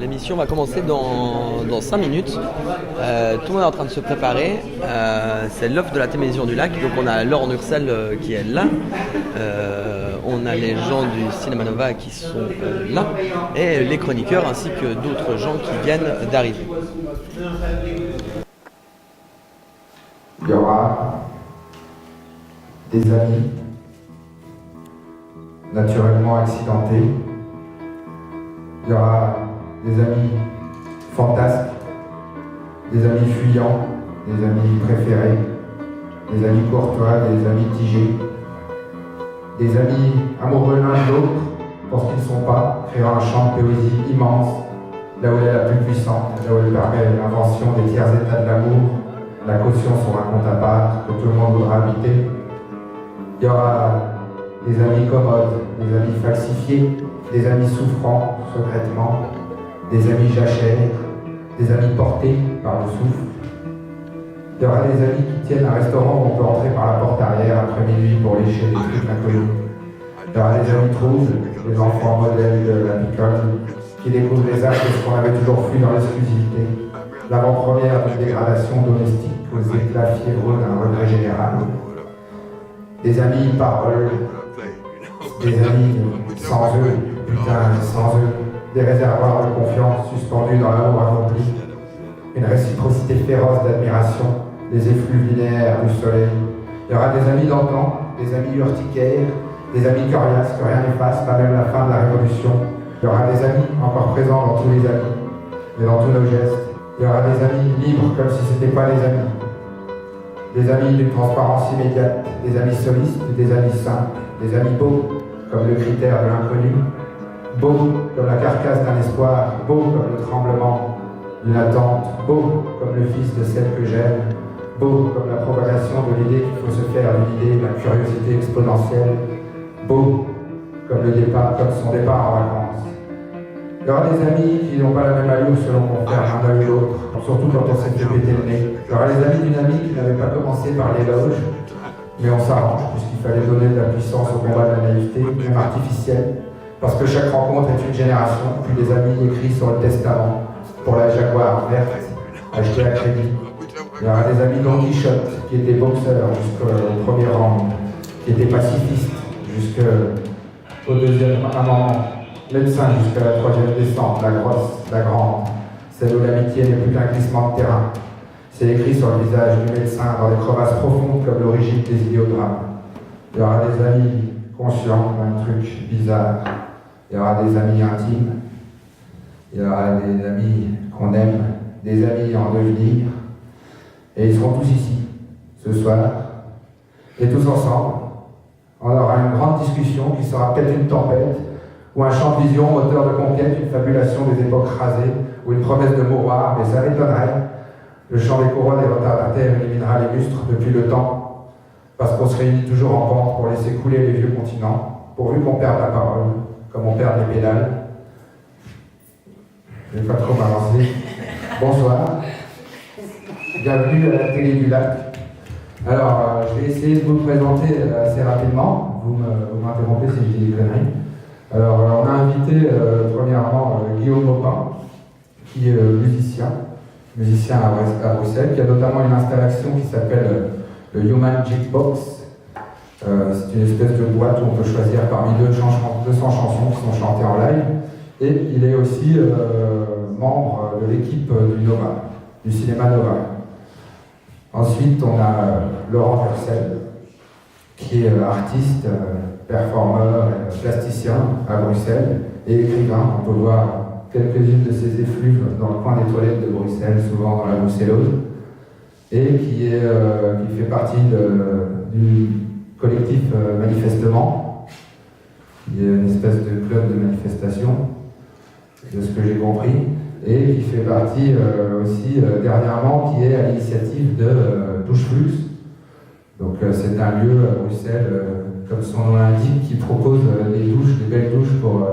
L'émission va commencer dans 5 minutes. Tout le monde est en train de se préparer. C'est l'œuvre de la Témésion du Lac. Donc on a Laure Nursel qui est là. On a les gens du Cinéma Nova qui sont là. Et les chroniqueurs ainsi que d'autres gens qui viennent d'arriver. Il y aura des amis naturellement accidentés. Il y aura des amis fantasques, des amis fuyants, des amis préférés, des amis courtois, des amis tigés, des amis amoureux l'un de l'autre pour ce qu'ils ne sont pas, créant un champ de poésie immense, là où elle est la plus puissante, là où elle permet l'invention des tiers états de l'amour, la caution sur un compte à part que tout le monde voudra habiter. Il y aura des amis commodes, des amis falsifiés, des amis souffrants secrètement, des amis jachères, des amis portés par le souffle. Il y aura des amis qui tiennent un restaurant où on peut entrer par la porte arrière après minuit pour lécher des trucs inconnus. Il y aura des amis troubles, des enfants modèles de la picole, qui découvrent les actes de ce qu'on avait toujours fui dans l'exclusivité, l'avant-première d'une dégradation domestique aux éclats fiévreux d'un regret général. Des amis paroles, des amis sans eux, putain, sans eux, des réservoirs de confiance suspendus dans l'amour accompli, une réciprocité féroce d'admiration, des effluves linéaires du soleil. Il y aura des amis d'antan, des amis urticaires, des amis coriaces que rien n'efface, pas même la fin de la Révolution. Il y aura des amis encore présents dans tous les amis et dans tous nos gestes. Il y aura des amis libres comme si ce n'étaient pas les amis. Des amis d'une transparence immédiate, des amis solistes, des amis sains, des amis beaux comme le critère de l'inconnu, beaux comme la carcasse d'un espoir, beaux comme le tremblement d'une attente, beaux comme le fils de celle que j'aime, beaux comme la propagation de l'idée qu'il faut se faire d'une idée, la curiosité exponentielle, beaux comme son départ en vacances. Il y aura des amis qui n'ont pas la même allure selon qu'on fait l'un ou l'autre, surtout quand on s'est fait péter le nez. Il y aura les amis d'une amie qui n'avait pas commencé par l'éloge, mais on s'arrange puisqu'il fallait donner de la puissance au combat de la naïveté, même artificielle, parce que chaque rencontre est une génération, puis des amis écrits sur le testament, pour la Jaguar verte, achetée à crédit. Il y aura des amis Don Quichotte, qui étaient boxeurs jusqu'au premier rang, qui étaient pacifistes jusqu'au deuxième amendement, médecins jusqu'à la troisième descente, la grosse, la grande, celle où l'amitié n'est plus qu'un glissement de terrain. C'est écrit sur le visage du médecin dans des crevasses profondes comme l'origine des idiodrames. Il y aura des amis conscients d'un truc bizarre. Il y aura des amis intimes. Il y aura des amis qu'on aime, des amis en devenir. Et ils seront tous ici, ce soir. Et tous ensemble, on aura une grande discussion qui sera peut-être une tempête, ou un champ de vision, moteur de conquête, une fabulation des époques rasées, ou une promesse de mouroir, mais ça m'étonnerait. Le chant des couronnes et retardataires éliminera les lustres depuis le temps, parce qu'on se réunit toujours en pente pour laisser couler les vieux continents, pourvu qu'on perde la parole, comme on perd les pédales. Je ne vais pas trop m'avancer. Bonsoir. Bienvenue à la télé du lac. Alors, je vais essayer de vous présenter assez rapidement. Vous m'interrompez si je dis des conneries. Alors, on a invité premièrement Guillaume Maupin, qui est musicien à Bruxelles, qui a notamment une installation qui s'appelle le Human Jukebox. C'est une espèce de boîte où on peut choisir parmi 200 chansons qui sont chantées en live. Et il est aussi membre de l'équipe du Cinéma Nova. Ensuite, on a Laurent Nursel, qui est artiste, performeur, plasticien à Bruxelles et écrivain. On peut voir quelques-unes de ses effluves dans le coin des toilettes de Bruxelles, souvent dans la Bruxellose, et qui fait partie du collectif Manifestement, qui est une espèce de club de manifestation, de ce que j'ai compris, et qui fait partie aussi dernièrement, qui est à l'initiative de Douche Flux. Donc c'est un lieu à Bruxelles, comme son nom l'indique, qui propose des belles douches pour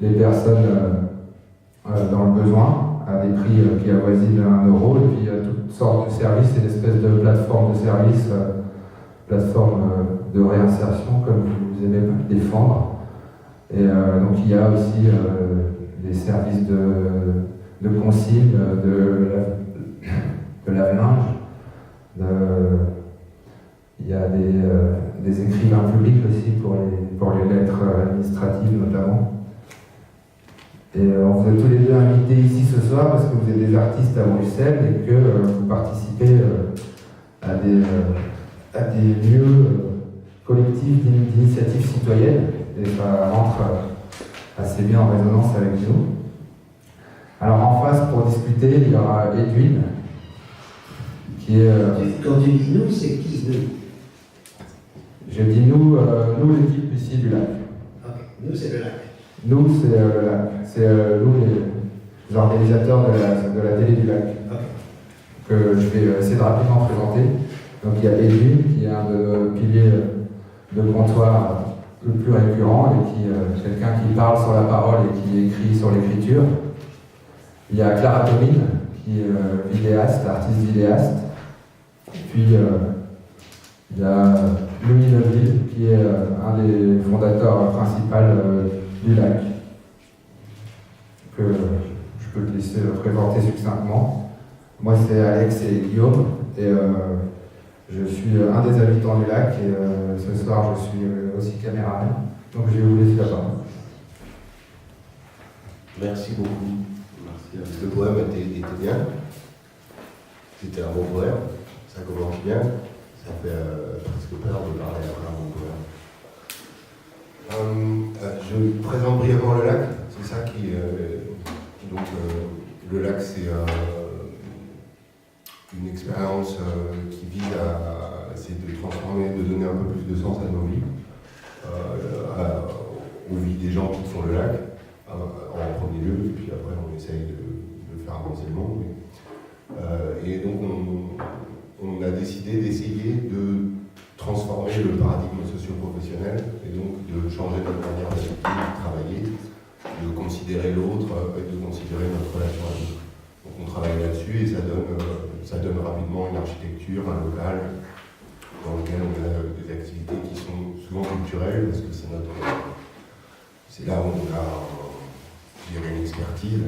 les personnes dans le besoin, à des prix qui avoisinent 1 euro, et puis toutes sortes de services, c'est une espèce de plateforme de services, plateforme de réinsertion, comme vous aimez défendre, Et donc il y a aussi des services de consigne, de lave-linge. Il y a des écrivains publics aussi pour les lettres administratives notamment. Et on vous a tous les deux invités ici ce soir parce que vous êtes des artistes à Bruxelles et que vous participez à des lieux collectifs d'initiatives citoyennes. Et ça rentre assez bien en résonance avec nous. Alors en face, pour discuter, il y aura Edwin, qui est... Quand tu dis nous, c'est qui nous? Je dis nous l'équipe ici du lac. Ok, nous c'est le lac. Nous, c'est le lac. C'est nous les organisateurs de la télé du lac. Ok. Que je vais essayer de rapidement présenter. Donc il y a Edwin, qui est un de nos piliers de comptoir le plus récurrent et qui est quelqu'un qui parle sur la parole et qui écrit sur l'écriture. Il y a Clara Tomine, qui est vidéaste, artiste vidéaste. Puis il y a Louis Neuville, qui est un des fondateurs principaux du lac, que je peux te laisser présenter succinctement. Moi, c'est Alex et Guillaume, et je suis un des habitants du lac, et ce soir, je suis aussi caméraman. Donc, je vais vous laisser la parole. Merci beaucoup. Merci. Le poème était bien. C'était un bon poème. Ça commence bien. Ça fait presque peur de parler après un bon poème. Je présente brièvement le lac. C'est ça qui. Donc, le lac, c'est une expérience qui vise à essayer de transformer, de donner un peu plus de sens à nos vies, aux vies des gens qui font le lac, en premier lieu, et puis après on essaye de faire avancer le monde. Et donc on a décidé d'essayer de transformer le paradigme socio-professionnel, et donc de changer notre manière d'habiter, de travailler, de considérer l'autre et de considérer notre relation à l'autre. Donc on travaille là-dessus et ça donne rapidement une architecture, un local dans lequel on a des activités qui sont souvent culturelles parce que c'est là où on a une expertise.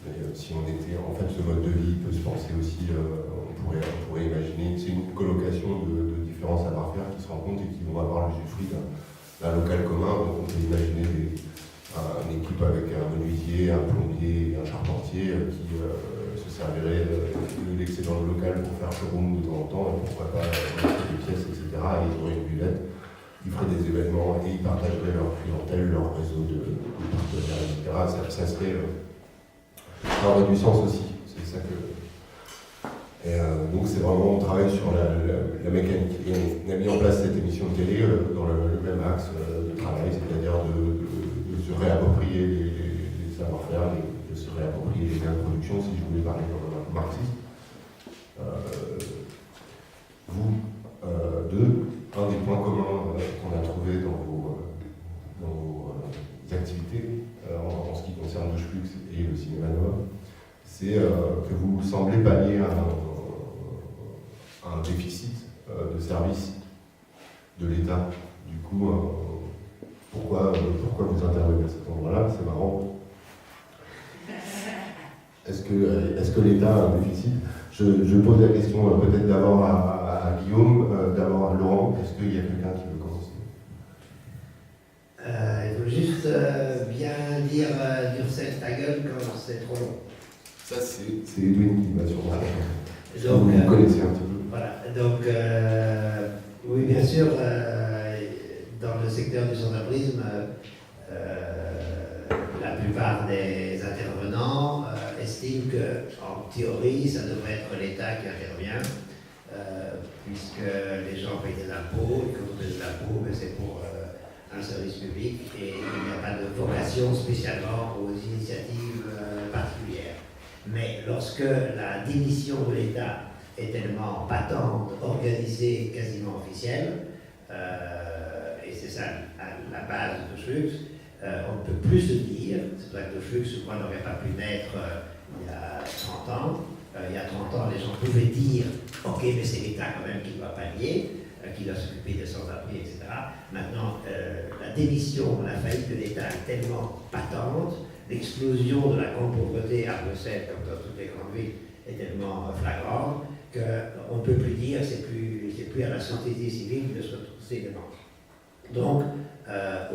Mais si on était, en fait, ce mode de vie peut se penser aussi, on pourrait imaginer, c'est une colocation de différents savoir-faire qui se rencontrent et qui vont avoir le fruit d'un local commun. Donc on peut imaginer une équipe avec un menuisier, un plombier et un charpentier qui se servirait de l'excédent local pour faire showroom de temps en temps, et pourquoi pas acheter des pièces, etc. Et ils auraient une buvette, ils feraient des événements et ils partageraient leur clientèle, leur réseau de partenaires, etc. Ça serait... ça aurait du sens aussi, c'est ça que... Et donc c'est vraiment, on travaille sur la mécanique. Et on a mis en place cette émission de télé dans le même axe de travail, c'est-à-dire de se réapproprier les savoir-faire, de se réapproprier les liens de production, si je voulais parler comme un marxiste. Vous, un des points communs qu'on a trouvé dans vos activités, en ce qui concerne le Flux et le cinéma Nova, c'est que vous semblez pallier un déficit de services de l'État. Du coup, pourquoi vous intervenez à cet endroit-là? C'est marrant. Est-ce que l'État a un déficit? Je pose la question peut-être d'abord à Guillaume, d'abord à Laurent. Est-ce qu'il y a quelqu'un qui veut commencer? Il faut juste bien dire Durcel ta gueule quand c'est trop long. Ça, c'est Edwin qui va sûrement. Donc, vous connaissez un petit peu. Voilà, donc oui, bien sûr, dans le secteur du sans-abrisme, la plupart des intervenants estiment qu'en théorie, ça devrait être l'État qui intervient, puisque les gens payent des impôts, et quand on paye des impôts, c'est pour un service public, et il n'y a pas de vocation spécialement aux initiatives particulières. Mais lorsque la démission de l'État est tellement patente, organisée, quasiment officielle, et c'est ça la base de Flux, on ne peut plus se dire, c'est vrai que le Flux, moi, n'aurait pas pu naître il y a 30 ans. Il y a 30 ans, les gens pouvaient dire « Ok, mais c'est l'État quand même qui doit pallier ». qui doit s'occuper des sans-abri, etc. Maintenant, la démission, la faillite de l'État est tellement patente, l'explosion de la grande pauvreté à Bruxelles, comme dans toutes les grandes villes, est tellement flagrante qu'on ne peut plus dire c'est plus à la société civile de se retrousser les manches. Donc,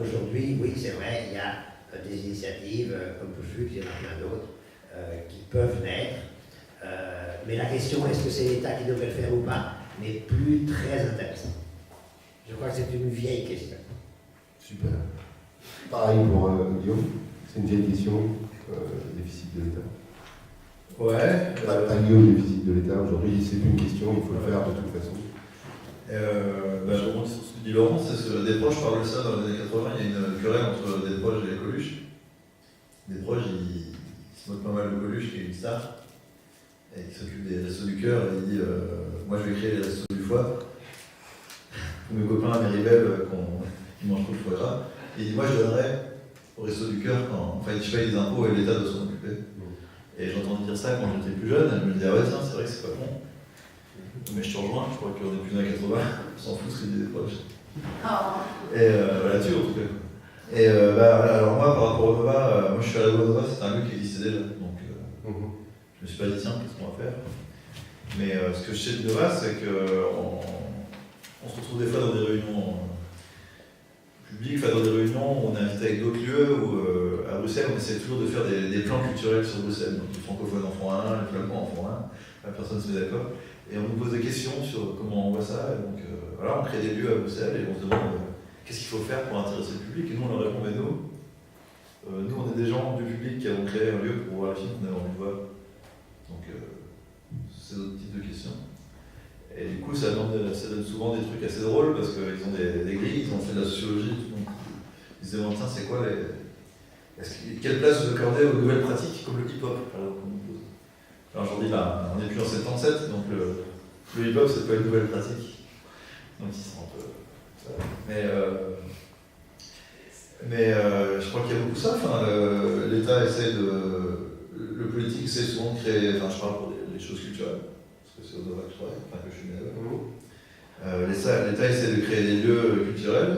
aujourd'hui, oui, c'est vrai, il y a des initiatives comme Pushflux, il y en a plein d'autres qui peuvent naître. Mais la question, est-ce que c'est l'État qui devrait le faire ou pas, n'est plus très intéressante. Je crois que c'est une vieille question. Super. Pareil pour Guillaume, c'est une vieille question, déficit de l'État. Ouais. Pas lié au déficit de l'État aujourd'hui, c'est une question, il faut le faire de toute façon. Je rebondis sur ce que dit Laurent, c'est que Desproges parle de ça dans les années 80, il y a une querelle entre Desproges et Coluche. Desproges, il se moque pas mal de Coluche, qui est une star, et qui s'occupe des Restos du Cœur, et il dit moi je vais créer les Restos du Foie, pour mes copains Méribel qui mangent trop de foie gras, et il dit moi je donnerai au Restos du Cœur quand je paye des impôts et l'État doit s'en occuper. Et j'entendais dire ça quand j'étais plus jeune, et je me disais ah ouais tiens c'est vrai que c'est pas bon. Mais je te rejoins, je crois qu'on est plus dans les 80, on s'en fout de ce que dit des proches. Et là-dessus en tout cas. Et alors moi par rapport au Nova, moi je suis à la Nova, c'est un lieu qui existait déjà. Donc je me suis pas dit tiens, qu'est-ce qu'on va faire. Mais ce que je sais de Nova, c'est qu'on se retrouve des fois dans des réunions publiques, dans des réunions où on est invité avec d'autres lieux, où à Bruxelles on essaie toujours de faire des plans culturels sur Bruxelles. Donc les francophones en font un, les flamands en font un, personne ne se met d'accord. Et on nous pose des questions sur comment on voit ça, et donc voilà, on crée des lieux à Bruxelles et on se demande qu'est-ce qu'il faut faire pour intéresser le public, et nous on leur répond, mais nous on est des gens du public qui avons créé un lieu pour voir les films qu'on avait envie de voir. Donc c'est d'autres types de questions. Et du coup ça donne souvent des trucs assez drôles parce qu'ils ont des grilles, ils ont fait de la sociologie, donc ils se demandent tiens c'est quoi quelle place vous accordez aux nouvelles pratiques comme le hip-hop par exemple. Alors aujourd'hui, là, on n'est plus en 77, donc le hip-hop, c'est pas une nouvelle pratique. Donc ils sont un peu... Mais je crois qu'il y a beaucoup ça. L'État essaie le politique essaie souvent de créer... je parle pour des choses culturelles, parce que c'est au Nova que je travaille, que je suis né là. L'État essaie de créer des lieux culturels,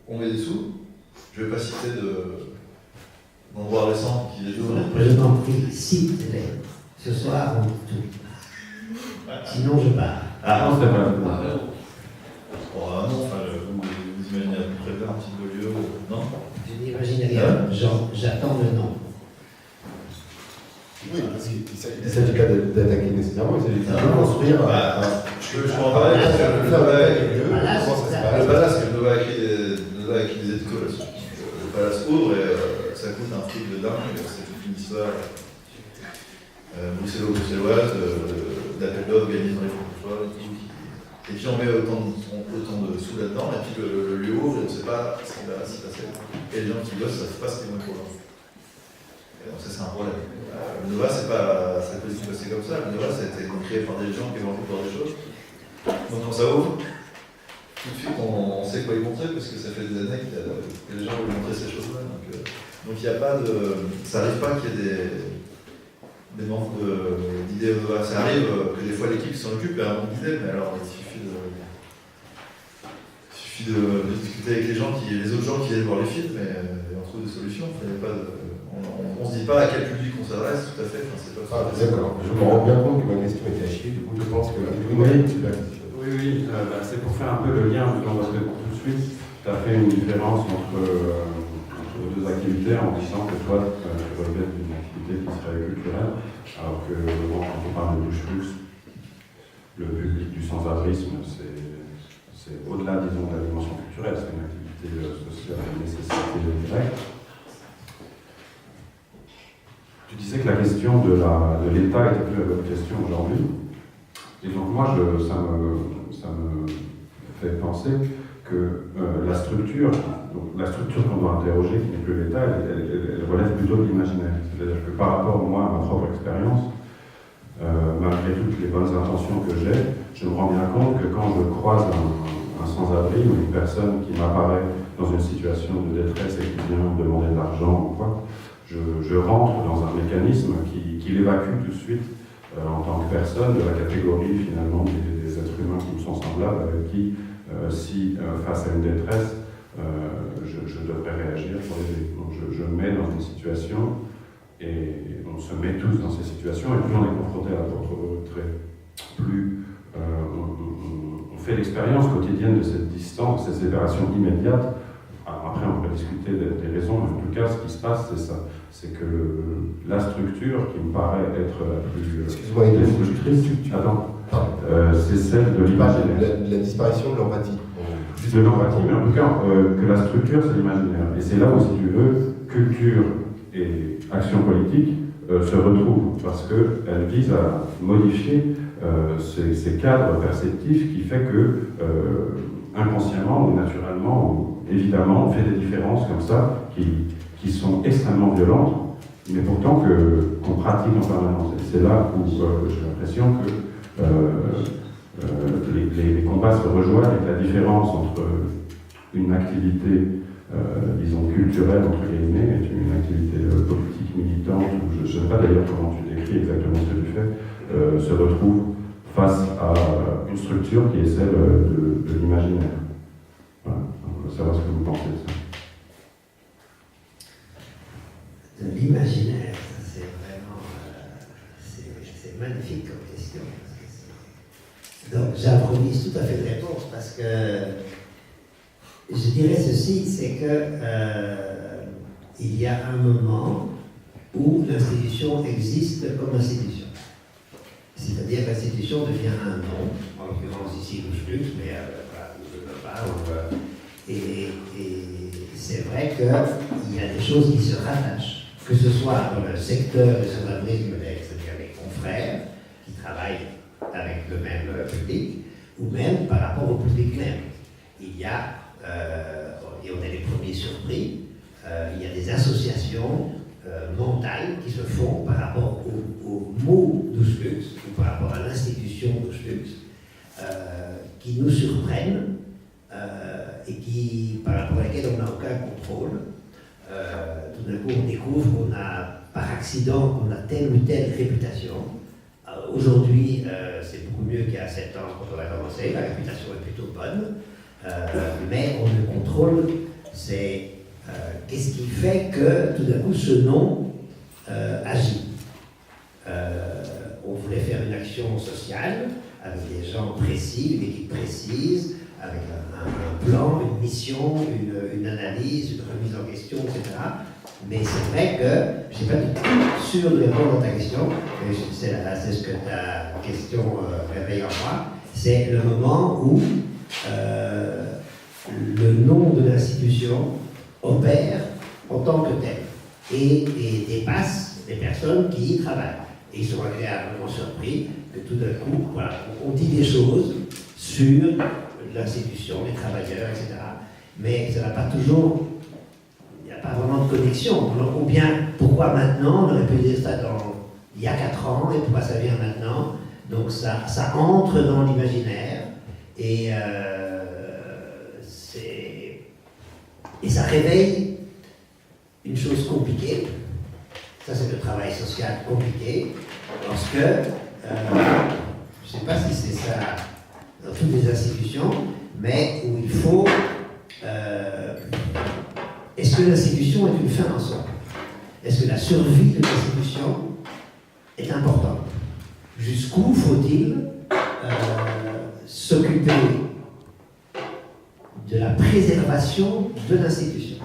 on met des sous. Je ne vais pas citer d'endroits récents qui les ouvrent. Je t'en prie, cite-les. Ce soir, on dit tout. Sinon, je pars. Ah non, c'est pas. Non, vous imaginez à peu près un type de lieu, non? Je n'imagine rien, j'attends le nom. Oui, parce qu'il ne s'agit pas d'attaquer nécessairement, il s'agit de construire. Je peux en parler parce que le palace, que le Nova a écrit des écoles là-dessus. Le palace ouvre et ça coûte un fric de dingue, c'est toute une histoire. Bruxelloise, d'appel d'offres organisés dans les francophones, et puis on met autant de sous là-dedans, et puis le lieu ouvre, et on ne sait pas ce qui va s'y passer. Et les gens qui bossent, ne savent pas ce qui est moins pour eux. Donc ça c'est un problème. Le Nova, ça n'a pas du tout passé comme ça. Le Nova, ça a été créé par des gens qui ont envie de voir des choses. Donc quand ça ouvre, tout de suite on sait quoi y montrer, parce que ça fait des années que les gens veulent montrer ces choses-là. Donc il n'y a pas de... Ça n'arrive pas qu'il y ait des manques d'idées. Ça arrive que des fois l'équipe s'en occupe et a un manque d'idées, mais alors il suffit de discuter avec les autres gens qui viennent voir les films et on trouve des solutions. On ne se dit pas à quel public on s'adresse, tout à fait. C'est pas D'accord, je me rends bien compte que ma question était à chier, du coup je pense que Oui, c'est pour faire un peu le lien, parce que tout de suite, tu as fait une différence entre deux activités en disant que toi, tu relèves d'une activité qui serait culturelle, alors que quand on parle de Pushflux, le public du sans-abrisme, c'est au-delà, disons, de la dimension culturelle, c'est une activité sociale de nécessité directe. Tu disais que la question de l'État était plus la bonne question aujourd'hui. Et donc moi, ça me fait penser que la structure qu'on doit interroger, qui n'est plus l'État, elle relève plutôt de l'imaginaire. C'est-à-dire que par rapport, moi, à ma propre expérience, malgré toutes les bonnes intentions que j'ai, je me rends bien compte que quand je croise un sans-abri ou une personne qui m'apparaît dans une situation de détresse et qui vient me demander de l'argent ou quoi, je rentre dans un mécanisme qui l'évacue tout de suite en tant que personne de la catégorie finalement des êtres humains qui me sont semblables, avec qui si face à une détresse, je devrais réagir pour l'aider. Donc je me mets dans une situation, et on se met tous dans ces situations, et plus on est confronté à d'autres traits, plus on fait l'expérience quotidienne de cette distance, cette séparation immédiate. Alors après, on peut discuter des raisons, mais en tout cas, ce qui se passe, c'est ça. C'est que la structure qui me paraît être la plus Excuse-moi, destructrice, c'est celle de l'imaginaire. La disparition de l'empathie. De l'empathie, mais en tout cas, que la structure, c'est l'imaginaire. Et c'est là où, si tu veux, culture et action politique se retrouvent, parce qu'elles visent à modifier ces cadres perceptifs qui fait que, inconsciemment ou naturellement, ou évidemment, on fait des différences comme ça, qui sont extrêmement violentes, mais pourtant qu'on pratique en permanence. Et c'est là où j'ai l'impression que les combats se rejoignent, avec la différence entre une activité, disons, culturelle, entre guillemets, et une activité politique, militante, ou je ne sais pas d'ailleurs comment tu décris exactement ce que tu fais, se retrouve face à une structure qui est celle de l'imaginaire. Voilà. On veut savoir ce que vous pensez de ça. De l'imaginaire, c'est vraiment c'est magnifique comme question. Donc j'improvise tout à fait de réponse parce que je dirais ceci, c'est que il y a un moment où l'institution existe comme institution. C'est-à-dire que l'institution devient un nom, en l'occurrence ici le flux, mais je ne veux pas. Et c'est vrai qu'il y a des choses qui se rattachent, que ce soit dans le secteur de sans-abrisme, c'est-à-dire les confrères qui travaillent avec le même public, ou même par rapport au public même. Il y a, et on est les premiers surpris, il y a des associations mentales qui se font par rapport au mot d'Ouslux, ou par rapport à l'institution d'Ouslux, qui nous surprennent et qui, par rapport à lesquelles on n'a aucun contrôle. Tout d'un coup, on découvre qu'on a, par accident, qu'on a telle ou telle réputation. Aujourd'hui, c'est beaucoup mieux qu'il y a 7 ans quand on a commencé, la réputation est plutôt bonne, mais on le contrôle, c'est qu'est-ce qui fait que tout d'un coup ce nom agit. On voulait faire une action sociale avec des gens précis, une équipe précise, avec un plan, une mission, une analyse, une remise en question, etc. Mais c'est vrai que, je ne sais pas du tout sûr de répondre à ta question, mais c'est ce que ta question réveille en moi, c'est le moment où le nom de l'institution opère en tant que tel et dépasse les personnes qui y travaillent. Et ils sont agréablement surpris que tout d'un coup, voilà, on dit des choses sur l'institution, les travailleurs, etc. Mais ça n'a pas toujours, il n'y a pas vraiment de connexion. Ou bien, pourquoi maintenant? On aurait pu dire ça il y a 4 ans, et pourquoi ça vient maintenant? Donc ça entre dans l'imaginaire, et ça réveille une chose compliquée. Ça, c'est le travail social compliqué, parce que, je ne sais pas si c'est ça dans toutes les institutions, mais où il faut... est-ce que l'institution est une fin en soi? Est-ce que la survie de l'institution est importante? Jusqu'où faut-il s'occuper de la préservation de l'institution?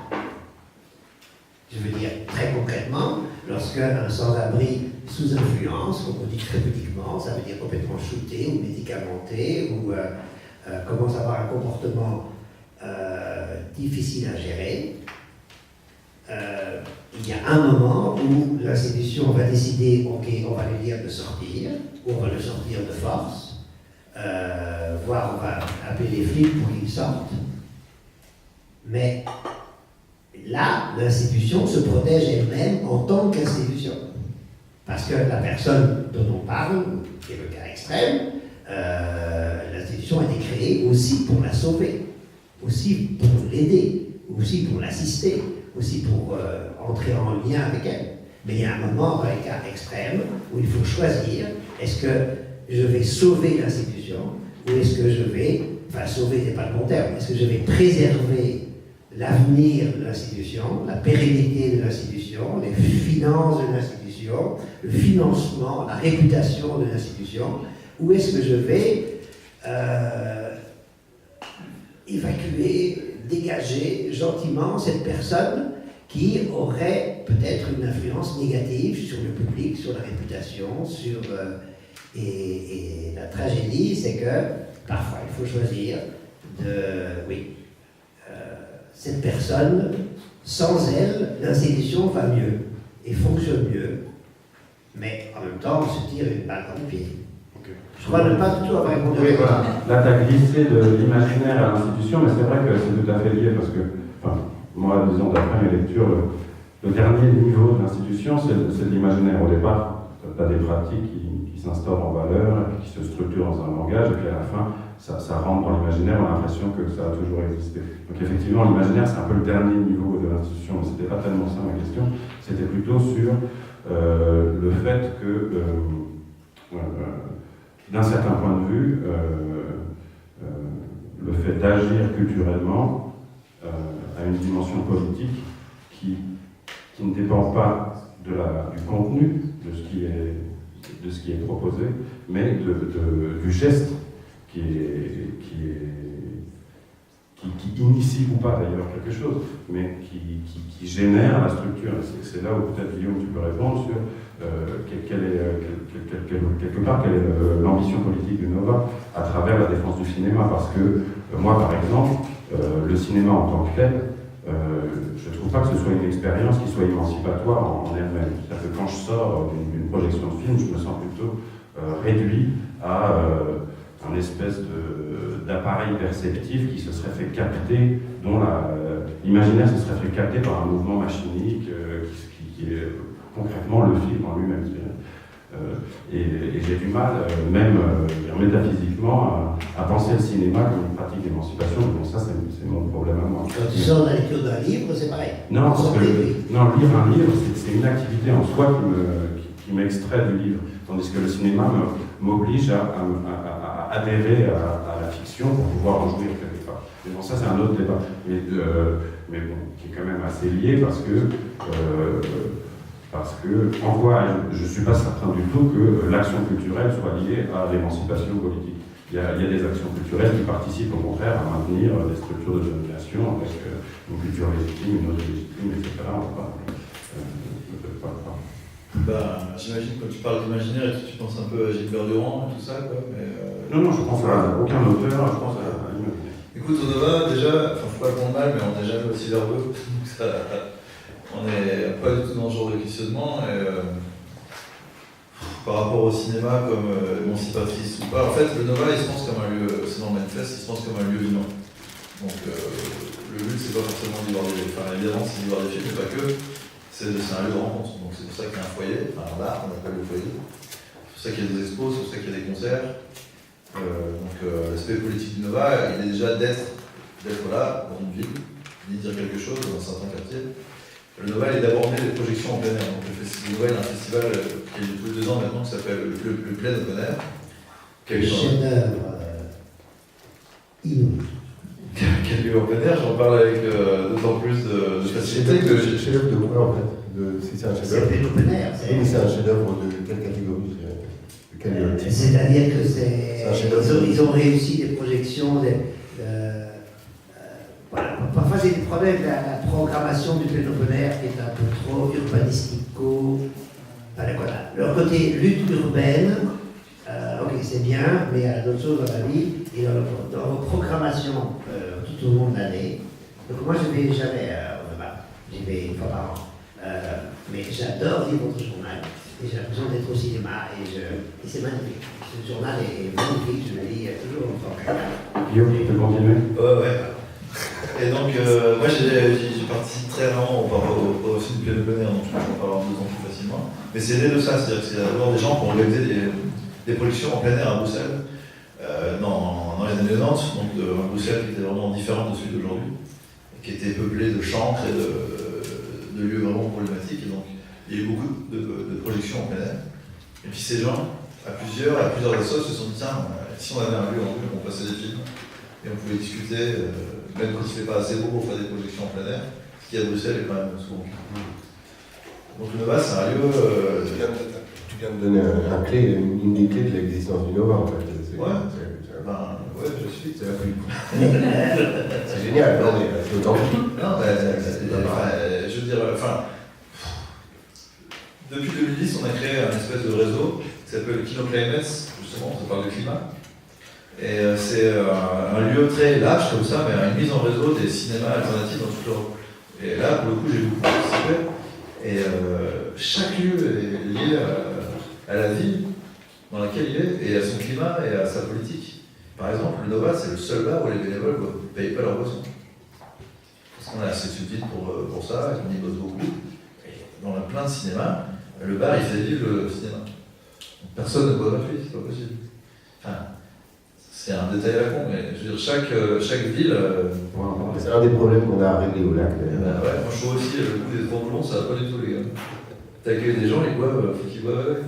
Je veux dire, très concrètement, lorsqu'un sans-abri sous influence, comme on dit très pudiquement, ça veut dire complètement shooté ou médicamenté, ou commence à avoir un comportement difficile à gérer, il y a un moment où l'institution va décider, ok, on va lui dire de sortir, ou on va le sortir de force, voire on va appeler les flics pour qu'ils sortent. Mais là, l'institution se protège elle-même en tant qu'institution. Parce que la personne dont on parle, qui est le cas extrême, l'institution a été créée aussi pour la sauver, aussi pour l'aider, aussi pour l'assister, aussi pour entrer en lien avec elle. Mais il y a un moment, dans les cas extrêmes, où il faut choisir, est-ce que je vais sauver l'institution ou est-ce que je vais enfin sauver n'est pas le bon terme, est-ce que je vais préserver l'avenir de l'institution, la pérennité de l'institution, les finances de l'institution, le financement, la réputation de l'institution, ou est-ce que je vais évacuer, dégager gentiment cette personne qui aurait peut-être une influence négative sur le public, sur la réputation, sur... et la tragédie, c'est que parfois il faut choisir cette personne, sans elle, l'institution va mieux et fonctionne mieux, mais en même temps on se tire une balle dans le pied. Okay. Je crois ne pas du tout avoir répondu. Oui, voilà. Là, tu as glissé de l'imaginaire à l'institution, mais c'est vrai que c'est tout à fait lié parce que, enfin, moi, disons, d'après mes lectures, le dernier niveau de l'institution, c'est de l'imaginaire. Au départ, tu as des pratiques qui s'instaurent en valeur, qui se structurent dans un langage, et puis à la fin, ça rentre dans l'imaginaire, on a l'impression que ça a toujours existé. Donc effectivement, l'imaginaire, c'est un peu le dernier niveau de l'institution, mais c'était pas tellement ça ma question, c'était plutôt sur le fait que, d'un certain point de vue, le fait d'agir culturellement a une dimension politique qui ne dépend pas du contenu de ce qui est proposé, mais du geste qui initie ou pas d'ailleurs quelque chose, mais qui génère la structure. C'est là où peut-être Guillaume tu peux répondre sur quelle est l'ambition politique du Nova à travers la défense du cinéma, parce que moi par exemple, le cinéma en tant que tel, je ne trouve pas que ce soit une expérience qui soit émancipatoire en elle-même. C'est-à-dire que quand je sors d'une projection de film, je me sens plutôt réduit à un espèce d'appareil perceptif qui se serait fait capter, dont l'imaginaire se serait fait capter par un mouvement machinique qui est concrètement le film en lui-même. Et j'ai du mal, même métaphysiquement, à penser le cinéma comme une pratique d'émancipation. Donc ça, c'est mon problème à moi. Quand tu sors de la lecture d'un livre, c'est pareil. Non, parce que lire un livre, c'est une activité en soi qui m'extrait du livre, tandis que le cinéma m'oblige à adhérer à la fiction pour pouvoir en jouir quelque part. Mais bon, ça c'est un autre débat, mais bon, qui est quand même assez lié parce que en quoi je ne suis pas certain du tout que l'action culturelle soit liée à l'émancipation politique. Il y a des actions culturelles qui participent au contraire à maintenir des structures de domination avec une culture légitime, une autre légitime, etc. J'imagine que quand tu parles d'imaginaire, tu penses un peu à Gilbert Durand et tout ça, quoi. Mais, Non, je pense à aucun auteur, je pense à l'imaginaire. Écoute, au Nova, déjà, faut pas le prendre mal, mais on n'est jamais aussi nerveux. Donc on n'est pas du tout dans ce genre de questionnement. Et, par rapport au cinéma comme émancipatrice ou pas, en fait, le Nova, il se pense comme un lieu, c'est dans le manifeste, il se pense comme un lieu humain. Donc, le but, c'est pas forcément d'y voir des films, enfin, évidemment, c'est d'y voir des films, mais pas que. C'est un lieu de rencontre, donc c'est pour ça qu'il y a un foyer, enfin là on appelle le foyer, c'est pour ça qu'il y a des expos, c'est pour ça qu'il y a des concerts. L'aspect politique du Nova, il est déjà d'être là, dans une ville, d'y dire quelque chose, dans un certain quartier. Le Nova, il est d'aborder les projections en plein air. Donc le Nova, il y a un festival qui a lieu tous les 2 ans maintenant, qui s'appelle le Plein Open Air. Chef-d'œuvre inouï. Quel lieu en plein air, j'en parle avec d'autant plus de facilité que j'ai. Chef-d'œuvre de quoi en fait? C'est un chef-d'œuvre. C'est l'open air. Oui, mais c'est un chef-d'œuvre de quelle catégorie? De quel type? C'est-à-dire que C'est un chef-d'œuvre. ils ont réussi des projections. Voilà. Parfois, j'ai des problèmes. La programmation du plein open air est un peu trop urbanistico. Voilà. Leur côté lutte urbaine, ok, c'est bien, mais il y a d'autres choses dans la vie. Et dans vos programmations tout au long de l'année. Donc, moi, je vais jamais au Nova. J'y vais une fois par an. Mais j'adore lire votre journal. Et j'ai l'impression d'être au cinéma. Et c'est magnifique. Ce journal est magnifique. Je le lis toujours longtemps. Guillaume, tu peux continuer? Ouais. Et donc, moi j'ai participé très rarement au film Plein Open Air, donc je peux en parler en 2 ans plus facilement. Mais c'est né de ça, c'est-à-dire que c'est d'abord des gens qui ont organisé des productions en plein air à Bruxelles, dans les années 90, donc un Bruxelles qui était vraiment différent de celui d'aujourd'hui, qui était peuplé de chancres et de lieux vraiment problématiques. Et donc, il y a eu beaucoup de projections en plein air. Et puis ces gens, à plusieurs assos, se sont dit, tiens, si on avait un lieu en plus, on passait des films. et on pouvait discuter, même quand il ne fait pas assez beau pour faire des projections en plein air, ce qui à Bruxelles est quand même souvent. Donc le Nova, c'est un lieu. Tu viens de donner une des clés de l'existence du Nova en fait. Ouais, je suis. C'est génial, non mais c'est authentique. Non, je veux dire, depuis 2010, on a créé un espèce de réseau qui s'appelle Kinoclimates, justement, on parle de climat. Et c'est un lieu très large comme ça, mais une mise en réseau des cinémas alternatifs dans toute l'Europe. Et là, pour le coup, j'ai beaucoup participé. Et chaque lieu est lié à la ville dans laquelle il est, et à son climat et à sa politique. Par exemple, le Nova, c'est le seul bar où les bénévoles ne payent pas leur boisson. Parce qu'on a assez de subsides pour ça, et qu'on y bosse beaucoup. Et dans plein de cinémas, le bar, il fait vivre le cinéma. Donc, personne ne boit gratuit, c'est pas possible. Enfin, c'est un détail à la con, mais je veux dire, chaque ville. C'est un des problèmes qu'on a à régler au lac. Ouais, moi je trouve aussi le coup des tromblons, ça va pas du tout, les gars. T'accueilles des gens, ils boivent, faut qu'ils boivent avec.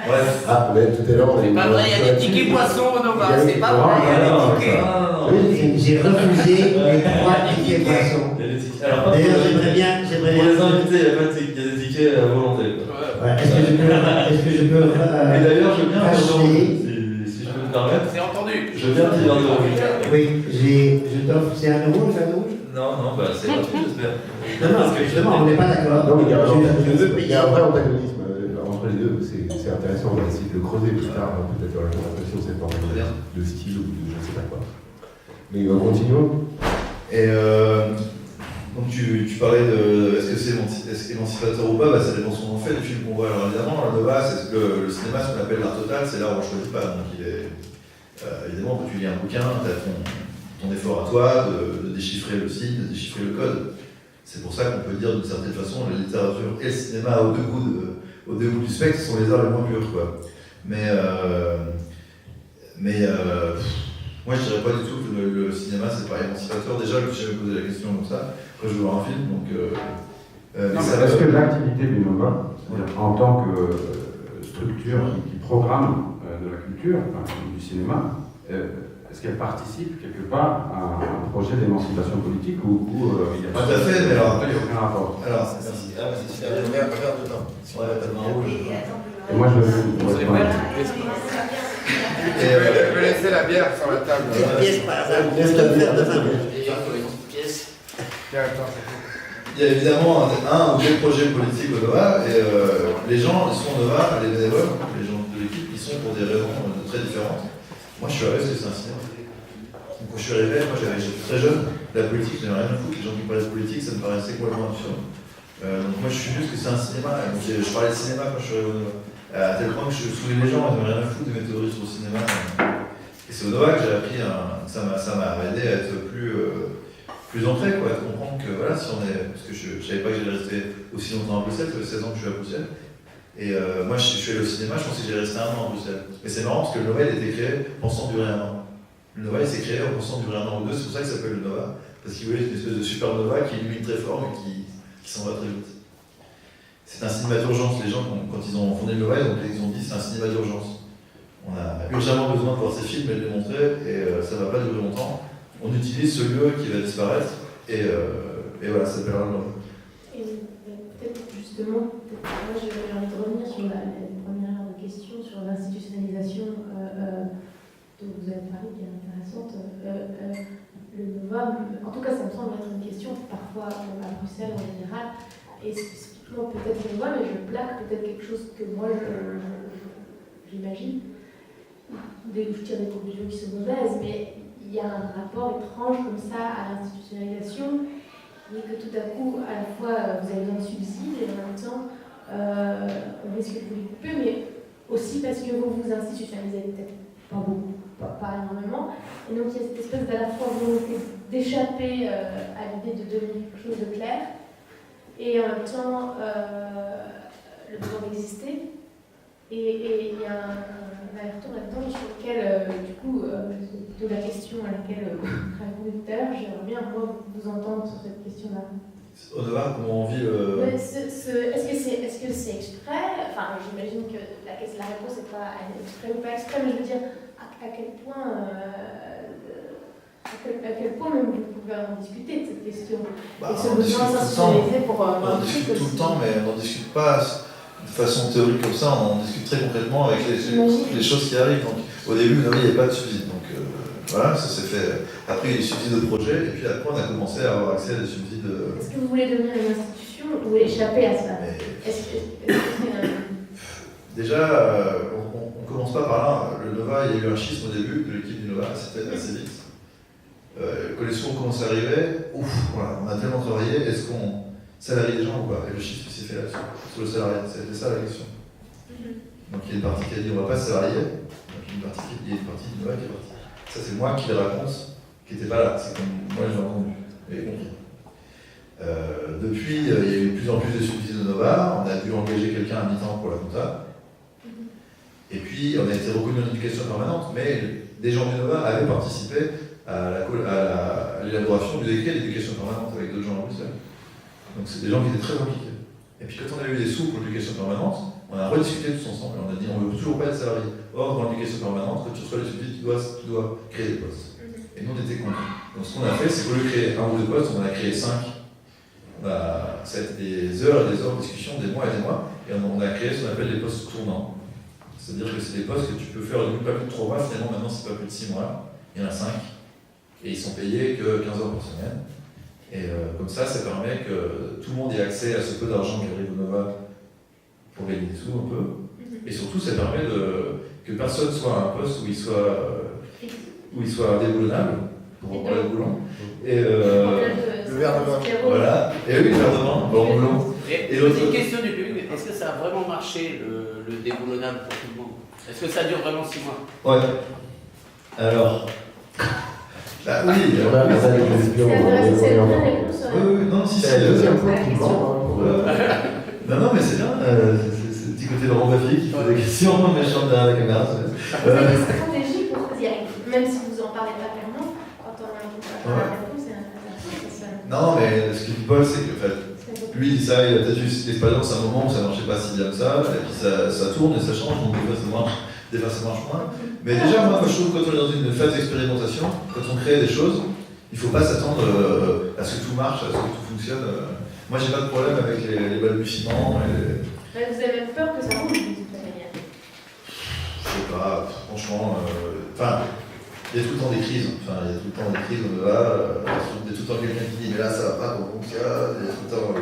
Bref. Ah, mais tout à l'heure, on a C'est pas vrai, il y a des tickets poissons au Nova, c'est pas vrai, il y a des tickets. Oui, j'ai refusé les 3 tickets poissons. D'ailleurs, j'aimerais bien. Pour les invités, il y a des tickets à volonté. Ouais, est-ce que je peux Et d'ailleurs, je viens acheter. Si je peux me permettre. C'est entendu. Je viens de 20 €. Oui, je t'offre. C'est 1 euro, le vin rouge? Non, bah c'est gratuit, j'espère. Non, parce que justement, on n'est pas d'accord. Non, mais Je il y a un vrai antagonisme entre les deux, c'est intéressant, on va essayer de le creuser plus tard, peut-être dans la conversation, cette organisation de style ou de je ne sais pas quoi. Mais continuons. Et donc tu parlais de est-ce que c'est émancipateur ou pas, ça dépend de ce qu'on en fait, du film qu'on voit. Alors évidemment, le Nova, c'est le cinéma, ce qu'on appelle l'art total, c'est là où on ne choisit pas. Donc évidemment, quand tu lis un bouquin, tu as ton effort à toi de déchiffrer le signe, de déchiffrer le code. C'est pour ça qu'on peut dire d'une certaine façon la littérature et le cinéma au deux bouts du spectre sont les arts les moins purs, quoi. Moi je dirais pas du tout que le cinéma c'est pas émancipateur. Déjà je me suis posé la question comme ça quand je veux voir un film. Donc, est-ce que l'activité du Nova, c'est-à-dire en tant que structure qui programme de la culture, du cinéma, est-ce qu'elle participe quelque part à un projet d'émancipation politique ou il n'y a pas tout à fait, mais alors, il n'y a aucun rapport. Alors, merci. Ah, c'est super. Je mets un verre dedans. Ouais, pas de vin rouge. Et moi, je peux laisser la bière sur la table. Une pièce par hasard. Est-ce qu'un verre de vin rouge? Il y a évidemment un ou deux projets politiques au Nova, et les gens, ils sont au Nova, les bénévoles, les gens de l'équipe, ils sont pour des raisons très différentes. Moi, je suis arrivé parce que c'est un cinéma. Donc, quand je suis arrivé, j'étais très jeune, la politique, je n'avais rien à foutre. Les gens qui parlaient de politique, ça me paraissait complètement absurde. Donc, moi, je suis juste que c'est un cinéma. Donc, je parlais de cinéma quand je suis arrivé au Nova. À tel point que je saoulais les gens, ils n'avaient rien à foutre de mes théories sur le cinéma. Et c'est au Nova que j'ai appris, ça m'a aidé à être plus ancré, quoi, à comprendre que voilà, si on est. Parce que je ne savais pas que j'allais rester aussi longtemps à Bruxelles, ça fait 16 ans que je suis à Bruxelles. Et moi, je suis allé au cinéma, je pensais que j'allais rester 1 an à Bruxelles. Mais c'est marrant parce que le Nova il a été créé pensant durer 1 an. Le Nova il s'est créé en pensant durer 1 an ou 2, c'est pour ça qu'il s'appelle le Nova. Parce qu'il voulait une espèce de supernova qui illumine très fort mais qui s'en va très vite. C'est un cinéma d'urgence. Les gens, quand ils ont fondé le Nova, ils ont dit c'est un cinéma d'urgence. On a urgemment besoin de voir ces films et de les montrer, et ça ne va pas durer longtemps. On utilise ce lieu qui va disparaître, et voilà, ça s'appellera le Nova. Et peut-être justement, moi j'ai envie de revenir sur la première heure de questions sur l'institutionnalisation dont vous avez parlé, qui est intéressante. Le Nova, en tout cas ça me semble être une question parfois à Bruxelles en général, et spécifiquement peut-être le Nova, mais je plaque peut-être quelque chose que moi j'imagine. Je tire des conclusions qui sont mauvaises, mais il y a un rapport étrange comme ça à l'institutionnalisation, qui est que tout à coup, à la fois vous avez besoin de subsides et en même temps on risque de vous les couper, mais aussi parce que vous vous institutionnalisez peut-être pas beaucoup, pas énormément, et donc il y a cette espèce d'à la fois volonté d'échapper à l'idée de devenir quelque chose de clair, et en même temps le besoin d'exister. Et il y a un aller-retour là-dedans sur lequel, du coup, de la question à laquelle répondait tout à l'heure, j'aimerais bien moi vous entendre sur cette question-là. Au Nova, comment on vit le... Est-ce que c'est exprès? Enfin, j'imagine que la réponse n'est pas exprès ou pas exprès, mais je veux dire, à quel point À quel point même vous pouvez en discuter de cette question? Bah, Et ce on besoin discute d'institutionnaliser pour On discute tout le temps, mais on n'en discute pas de façon théorique comme ça, on discute très concrètement avec les choses qui arrivent. Donc, au début, il n'y avait pas de subsides. Donc voilà, ça s'est fait. Après, il y a eu des subsides de projet, et puis après, on a commencé à avoir accès à des subsides. Est-ce que vous voulez devenir une institution ou vous voulez échapper à ça? Est-ce que Déjà, on commence pas par là. Le Nova, il y a eu un schisme au début de l'équipe du Nova, c'était assez vite. Quand les sous ont commencé à arriver, voilà, on a tellement travaillé, est-ce qu'on salarie des gens ou pas? Et le schisme s'est fait là-dessus, sur le salariat, c'était ça la question. Donc il y a une partie qui a dit on va pas se salarier, donc il y a une partie du Nova qui est partie. Ça c'est moi qui les réponse, qui n'était pas là, c'est comme moi j'ai entendu, et compris. Depuis, il y a eu de plus en plus de subsides de Nova, on a dû engager quelqu'un à mi-temps pour la compta. Et puis, on a été reconnu en éducation permanente, mais des gens du Nova avaient participé à l'élaboration du décret d'éducation permanente avec d'autres gens à Bruxelles. Donc, c'est des gens qui étaient très impliqués. Et puis, quand on a eu des sous pour l'éducation permanente, on a rediscuté tous ensemble et on a dit on ne veut toujours pas être salarié. Or, dans l'éducation permanente, quand tu reçois les subsides, tu dois créer des postes. Et nous, on était contre. Donc, ce qu'on a fait, c'est qu'au lieu de créer un ou deux postes, on en a créé 5. Ça a été des heures et des heures de discussion, des mois et des mois, et on a créé ce qu'on appelle les postes tournants. C'est-à-dire que c'est des postes que tu peux faire pas plus de 3 mois, finalement maintenant c'est pas plus de 6 mois, il y en a 5, et ils sont payés que 15 heures par semaine. Et comme ça permet que tout le monde ait accès à ce peu d'argent qui arrive au Nova pour gagner des sous un peu. Et surtout, ça permet que personne soit à un poste où il soit déboulonnable, pour reprendre le boulon. Et le verre de vin. Voilà. Et oui, le verre de vin, bon boulon. Et petite question du public, est-ce que ça a vraiment marché le déboulonnable pour tout le monde? Est-ce que ça dure vraiment 6 mois? Ouais. Alors. Bah oui, On a ça avec les espions. oui, non, si, C'est la deuxième fois qu'il qu'il ment. Non, mais c'est bien, c'est le petit côté Laurent Baffy qui pose des questions méchantes derrière la caméra. Vous avez une stratégie pour y arriver, même si vous en parlez pas clairement, quand on a la réponse, c'est ça. Non, mais ce qu'il dit Paul, c'est que en fait, lui, il dit ça, il a peut-être eu cette expérience à un moment où ça marchait pas si bien que ça, et puis ça tourne et ça change, donc des fois ça marche moins. Mais déjà, moi, je trouve que quand on est dans une phase d'expérimentation, quand on crée des choses, il ne faut pas s'attendre à ce que tout marche, à ce que tout fonctionne. Moi, j'ai pas de problème avec les balbutiements. Mais vous avez peur que ça roule d'une toute manière? Je sais pas, franchement, il y a tout le temps des crises. On va, il y a tout le temps quelqu'un qui dit mais là ça va pas, donc il y a tout le temps.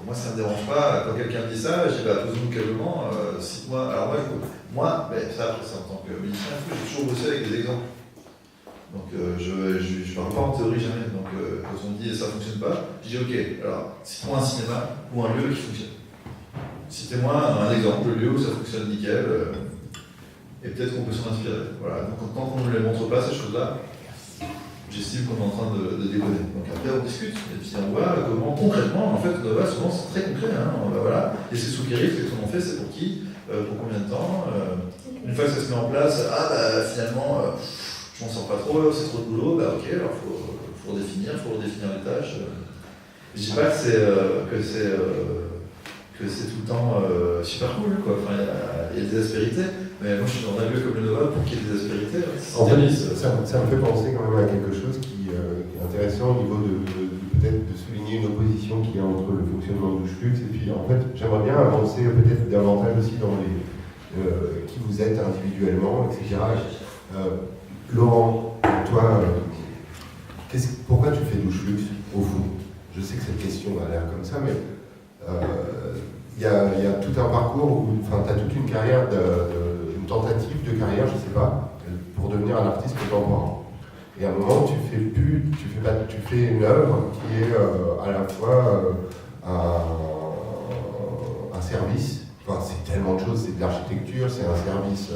Moi ça me dérange pas, quand quelqu'un me dit ça, je dis posons-nous calmement, cite-moi. Alors moi, ça après ça en tant que musicien, j'ai toujours bossé avec des exemples. Donc je parle pas en théorie jamais. Donc quand on me dit ça fonctionne pas, je dis ok, alors cite-moi un cinéma ou un lieu qui fonctionne. Citez-moi un exemple, le lieu où ça fonctionne nickel. Et peut-être qu'on peut s'en inspirer. Voilà. Donc tant qu'on ne les montre pas ces choses-là, j'estime qu'on est en train de déconner. Donc après on discute, et puis on voit comment concrètement, en fait, Nova souvent c'est très concret. Voilà. Et ces sous qui arrivent, qu'est-ce qu'on en fait, c'est pour qui, pour combien de temps. Une fois que ça se met en place, finalement, je m'en sors pas trop, c'est trop de boulot, ok, alors faut redéfinir les tâches. Je dis pas que c'est tout le temps super cool, quoi. Enfin, il y a des aspérités. Mais moi, je suis dans un lieu comme le Nova pour qu'il y ait des aspérités. En fait, ça me fait penser quand même à quelque chose qui est intéressant au niveau de peut-être de souligner une opposition qu'il y a entre le fonctionnement du Flux et puis en fait, j'aimerais bien avancer peut-être davantage aussi dans qui vous êtes individuellement, etc. Laurent, toi, pourquoi tu fais Douche Flux au fond? Je sais que cette question a l'air comme ça, mais il y a tout un parcours où tu as toute une carrière une tentative de carrière, je sais pas, pour devenir un artiste contemporain. Et à un moment, tu fais une œuvre qui est à la fois un service. Enfin, c'est tellement de choses, c'est de l'architecture, c'est un service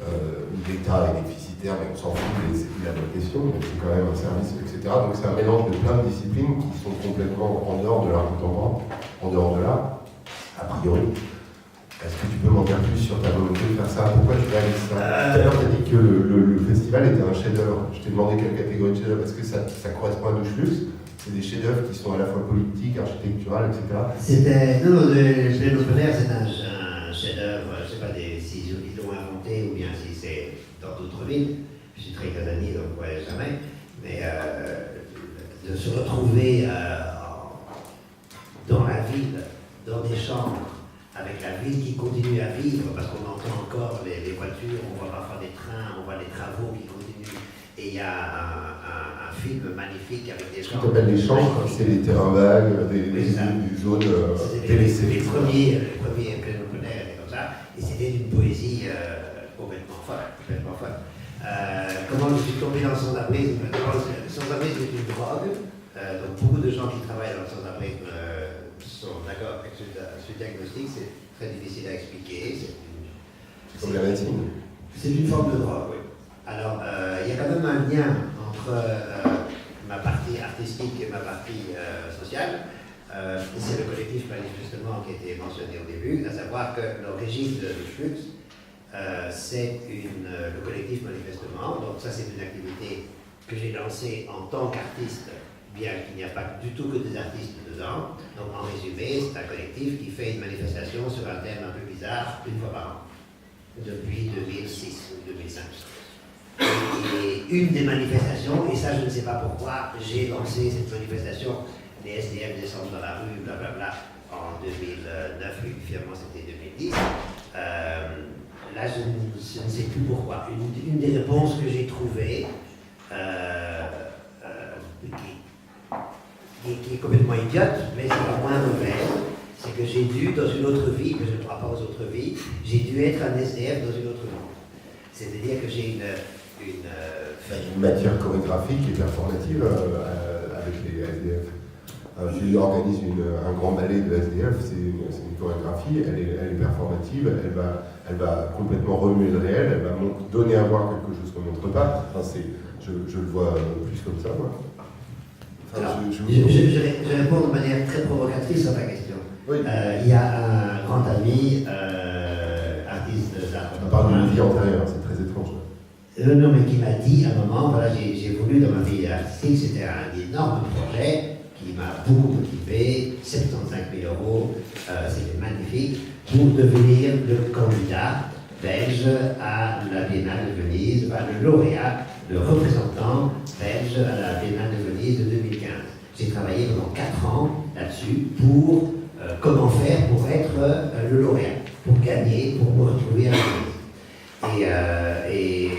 où l'État est déficitaire, mais on s'en fout, c'est plus la bonne question, mais c'est quand même un service, etc. Donc c'est un mélange de plein de disciplines qui sont complètement en dehors de l'art contemporain, en dehors de l'art, a priori. Est-ce que tu peux m'en dire plus sur ta volonté de faire ça? Pourquoi tu réalises ça? Tout à l'heure, tu as dit que le festival était un chef-d'œuvre. Je t'ai demandé quelle catégorie de chef-d'œuvre. Est-ce que ça correspond à Douche Flux? C'est des chefs-d'œuvre qui sont à la fois politiques, architecturales, etc. Non, le open air, c'est un chef-d'œuvre. Je ne sais pas si ils l'ont inventé ou bien si c'est dans d'autres villes. je suis très casanier, donc je ne voyage jamais, mais de se retrouver dans la ville, dans des chambres, avec la ville qui continue à vivre, parce qu'on entend encore les voitures, on voit parfois des trains, on voit les travaux qui continuent, et il y a un film magnifique avec des gens. Ce qu'on appelle les chambres, c'est les terrains vagues, des zones délaissées. Les premiers que je connais étaient comme ça, et c'était d'une poésie complètement folle. Comment je suis tombé dans le sans-abrisme? Le sans-abrisme est une drogue, donc beaucoup de gens qui travaillent dans le sans-abrisme sont d'accord avec ce diagnostic, c'est très difficile à expliquer. C'est comme la médecine. C'est une forme de drogue, oui. Alors, il y a quand même un lien entre ma partie artistique et ma partie sociale. C'est le collectif manifestement qui a été mentionné au début, à savoir que l'origine de Flux, c'est le collectif manifestement. Donc ça, c'est une activité que j'ai lancée en tant qu'artiste, bien qu'il n'y a pas du tout que des artistes dedans. Donc en résumé, c'est un collectif qui fait une manifestation sur un thème un peu bizarre une fois par an, depuis 2006 ou 2005. Et une des manifestations, et ça je ne sais pas pourquoi, j'ai lancé cette manifestation, les SDF descendent dans la rue, blablabla, en 2009, finalement c'était 2010. Là je ne sais plus pourquoi. Une des réponses que j'ai trouvées, qui est complètement idiote, mais c'est la moins mauvaise, c'est que j'ai dû, dans une autre vie, que je ne crois pas aux autres vies, j'ai dû être un SDF dans une autre vie. C'est-à-dire que j'ai une matière chorégraphique et performative avec les SDF. Je organise un grand ballet de SDF, c'est une chorégraphie, elle est performative, elle va complètement remuer le réel, elle va donner à voir quelque chose qu'on ne montre pas. Enfin, je le vois plus comme ça, moi. Alors, je réponds de manière très provocatrice à ta question. Oui. Il y a un grand ami, artiste d'art. On parle d'une vie antérieure, c'est très étrange. Non, mais qui m'a dit à un moment, voilà, j'ai voulu dans ma vie artistique, c'était un énorme projet qui m'a beaucoup motivé, 75 000 €, c'était magnifique, pour devenir le candidat belge à la Biennale de Venise, enfin, le lauréat, le représentant belge à la Biennale de Venise de 2015. J'ai travaillé pendant 4 ans là-dessus pour comment faire pour être le lauréat, pour gagner, pour me retrouver à Venise. Et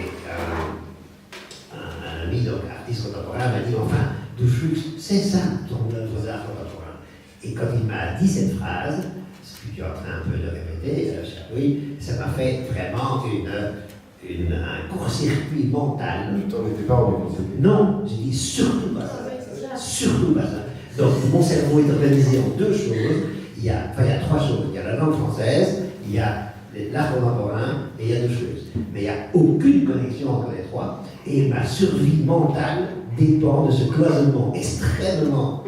un ami, donc artiste contemporain, m'a dit enfin, Douflux, c'est ça ton œuvre d'art contemporain. Et quand il m'a dit cette phrase, ce que tu es en train un peu de répéter, cher Louis, ça m'a fait vraiment un court-circuit mental. Tu t'en étais pas rendu compte? Non, j'ai dit surtout pas ça. Surtout pas ça. Donc mon cerveau est organisé en 2 choses. Il y a 3 choses. Il y a la langue française, il y a l'art contemporain et il y a 2 choses. Mais il n'y a aucune connexion entre les 3. Et ma survie mentale dépend de ce cloisonnement extrêmement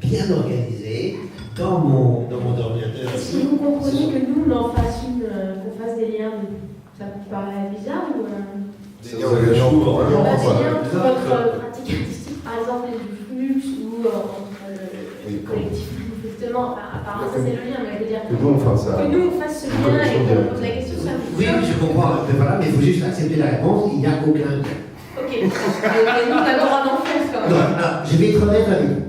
bien organisé dans mon ordinateur. Est-ce que vous comprenez que nous, on qu'on fasse des liens, ça vous paraît bizarre ou Des liens entre votre pratique artistique, par exemple, les Flux ou entre le collectif manifestement, apparemment ça c'est le lien, mais je veux dire que nous on fasse ce lien et qu'on pose la question, ça vous Oui, je comprends, mais voilà, mais il faut juste accepter la réponse, il n'y a aucun lien. Ok, mais nous on a le droit d'en faire quand même. Non, je vais être honnête avec vous.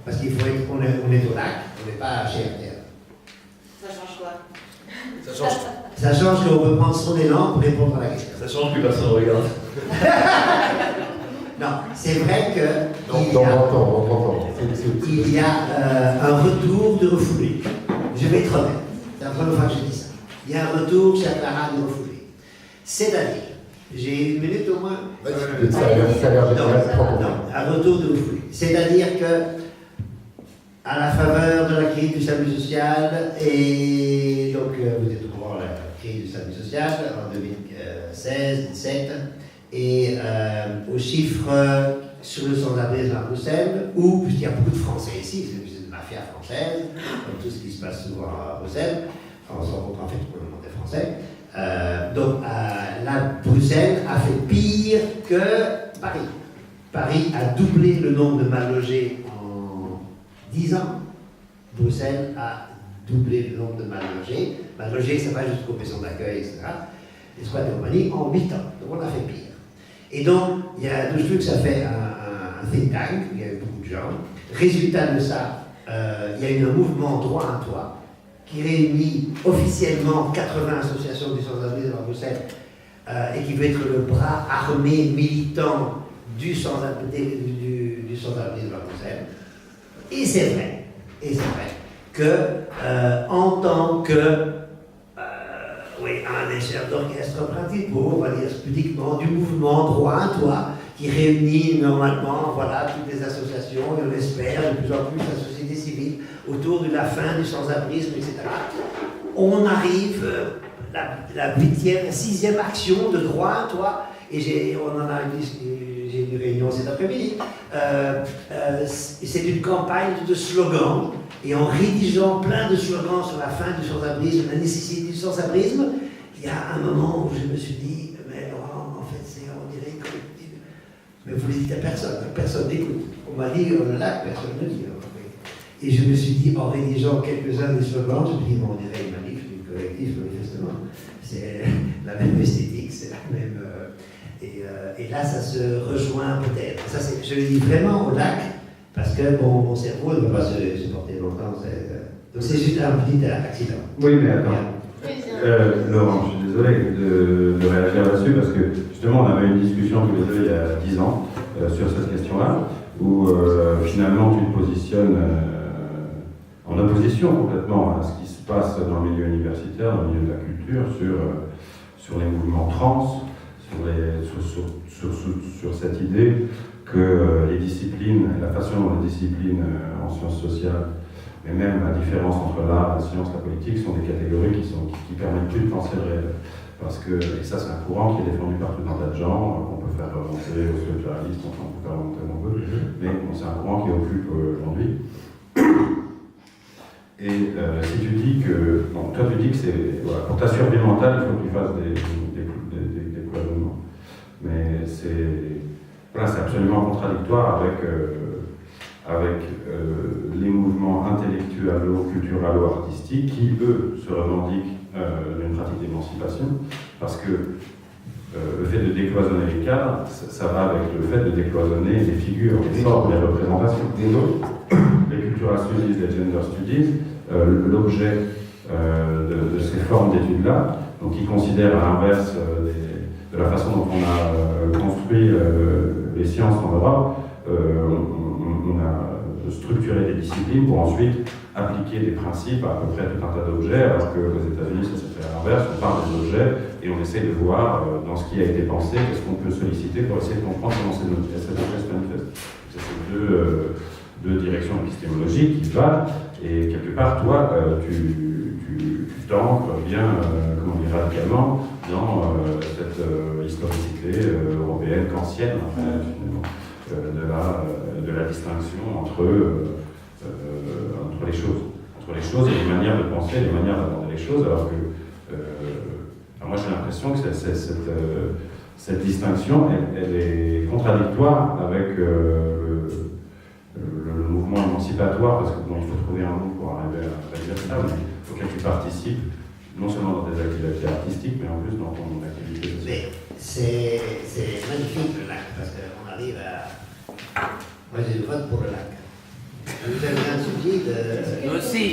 Parce qu'il faut être, on est au lac, on n'est pas à GRTR. Ça change quoi? Ça change qu'on peut prendre son élan pour répondre à la question. Ça change, plus personne regarde. Non, c'est vrai que il y a un retour de refoulé. Je vais être honnête, c'est la première fois que je dis ça. Il y a un retour chez Clara de refoulé. C'est-à-dire, j'ai 1 minute au moins. Un retour de refoulé. C'est-à-dire que à la faveur de la crise du salut social, et donc vous êtes au courant de la crise du salut social en 2016-2017, et aux chiffres sur le sans-abrisme à Bruxelles, où, puisqu'il y a beaucoup de Français ici, c'est une mafia française, comme tout ce qui se passe souvent à Bruxelles, on se rencontre en fait pour le monde des Français. Donc là, Bruxelles a fait pire que Paris. Paris a doublé le nombre de mal logés en 10 ans. Bruxelles a doublé le nombre de mal logés. Mal logés, ça va jusqu'aux maisons d'accueil, etc. l'escouade de Roumanie en 8 ans. Donc on a fait pire. Et donc, il y a 12 trucs, ça fait un think tank, il y a eu beaucoup de gens. Résultat de ça, il y a eu un mouvement droit à toi qui réunit officiellement 80 associations du sans-abrisme à Bruxelles et qui veut être le bras armé militant du sans-abrisme à Bruxelles. Et c'est vrai que en tant que un chef d'orchestre principal, on va dire pudiquement, du mouvement droit à toi, qui réunit normalement toutes les associations, et on espère de plus en plus la société civile autour de la fin du sans-abrisme, etc. On arrive la 8e, 6e action de droit à toi, et j'ai une réunion cet après-midi. C'est une campagne de slogans, et en rédigeant plein de slogans sur la fin du sans-abrisme, la nécessité du sans-abrisme, il y a un moment où je me suis dit, mais Laurent, en fait, on dirait collectif. Mais vous ne le dites à personne n'écoute. On m'a dit, le lac, personne ne dit. Et je me suis dit, en rédigeant quelques-uns des slogans, je me dis, on dirait une manif, une collectif, manifestement. C'est la même esthétique, c'est la même. Et là, ça se rejoint peut-être. Ça, je le dis vraiment au lac, parce que mon cerveau ne peut pas se porter longtemps. Donc c'est juste un petit accident. Oui, mais attends. Laurent, je suis désolé de réagir là-dessus, parce que justement, on avait une discussion tous les deux il y a 10 ans sur cette question-là, où finalement tu te positionnes en opposition complètement à ce qui se passe dans le milieu universitaire, dans le milieu de la culture, sur les mouvements trans, sur cette idée que les disciplines, la façon dont les disciplines en sciences sociales, mais même la différence entre l'art, la science, la politique, sont des catégories qui permettent plus de penser le réel. Parce que, et ça c'est un courant qui est défendu par tout un tas de gens, qu'on peut faire remonter aux structuralistes, enfin on peut faire remonter comme on veut, mais bon, c'est un courant qui occupe aujourd'hui. Et si tu dis que, bon, toi tu dis que c'est, voilà, pour ta survie mentale, il faut que tu fasses des cloisonnements. Mais c'est absolument contradictoire avec les mouvements intellectuels, culturels, artistiques qui, eux, se revendiquent d'une pratique d'émancipation, parce que le fait de décloisonner les cadres, ça va avec le fait de décloisonner les figures, les formes, les représentations. Les cultural studies, les gender studies, l'objet de ces formes d'études-là, donc ils considèrent à l'inverse de la façon dont on a construit les sciences en Europe, on a structuré des disciplines pour ensuite appliquer des principes à peu près tout un tas d'objets, alors qu'aux États-Unis, ça se fait à l'inverse, on parle des objets et on essaie de voir dans ce qui a été pensé, qu'est-ce qu'on peut solliciter pour essayer de comprendre comment cet objet se manifeste. C'est ces deux directions épistémologiques qui valent, et quelque part, toi, tu t'ancres bien, comment dire, radicalement dans cette historicité européenne kantienne, en fait, finalement. De la distinction entre les choses et les manières de penser, les manières d'aborder les choses, alors que moi j'ai l'impression que cette distinction, elle est contradictoire avec le mouvement émancipatoire, parce que bon, il faut trouver un mot pour arriver à dire ça, mais auquel tu participes, non seulement dans tes activités artistiques, mais en plus dans ton activité sociale. C'est magnifique le lac, parce qu'on arrive à... Moi j'ai le vote pour le lac. Vous avez un sujet de... Nous aussi.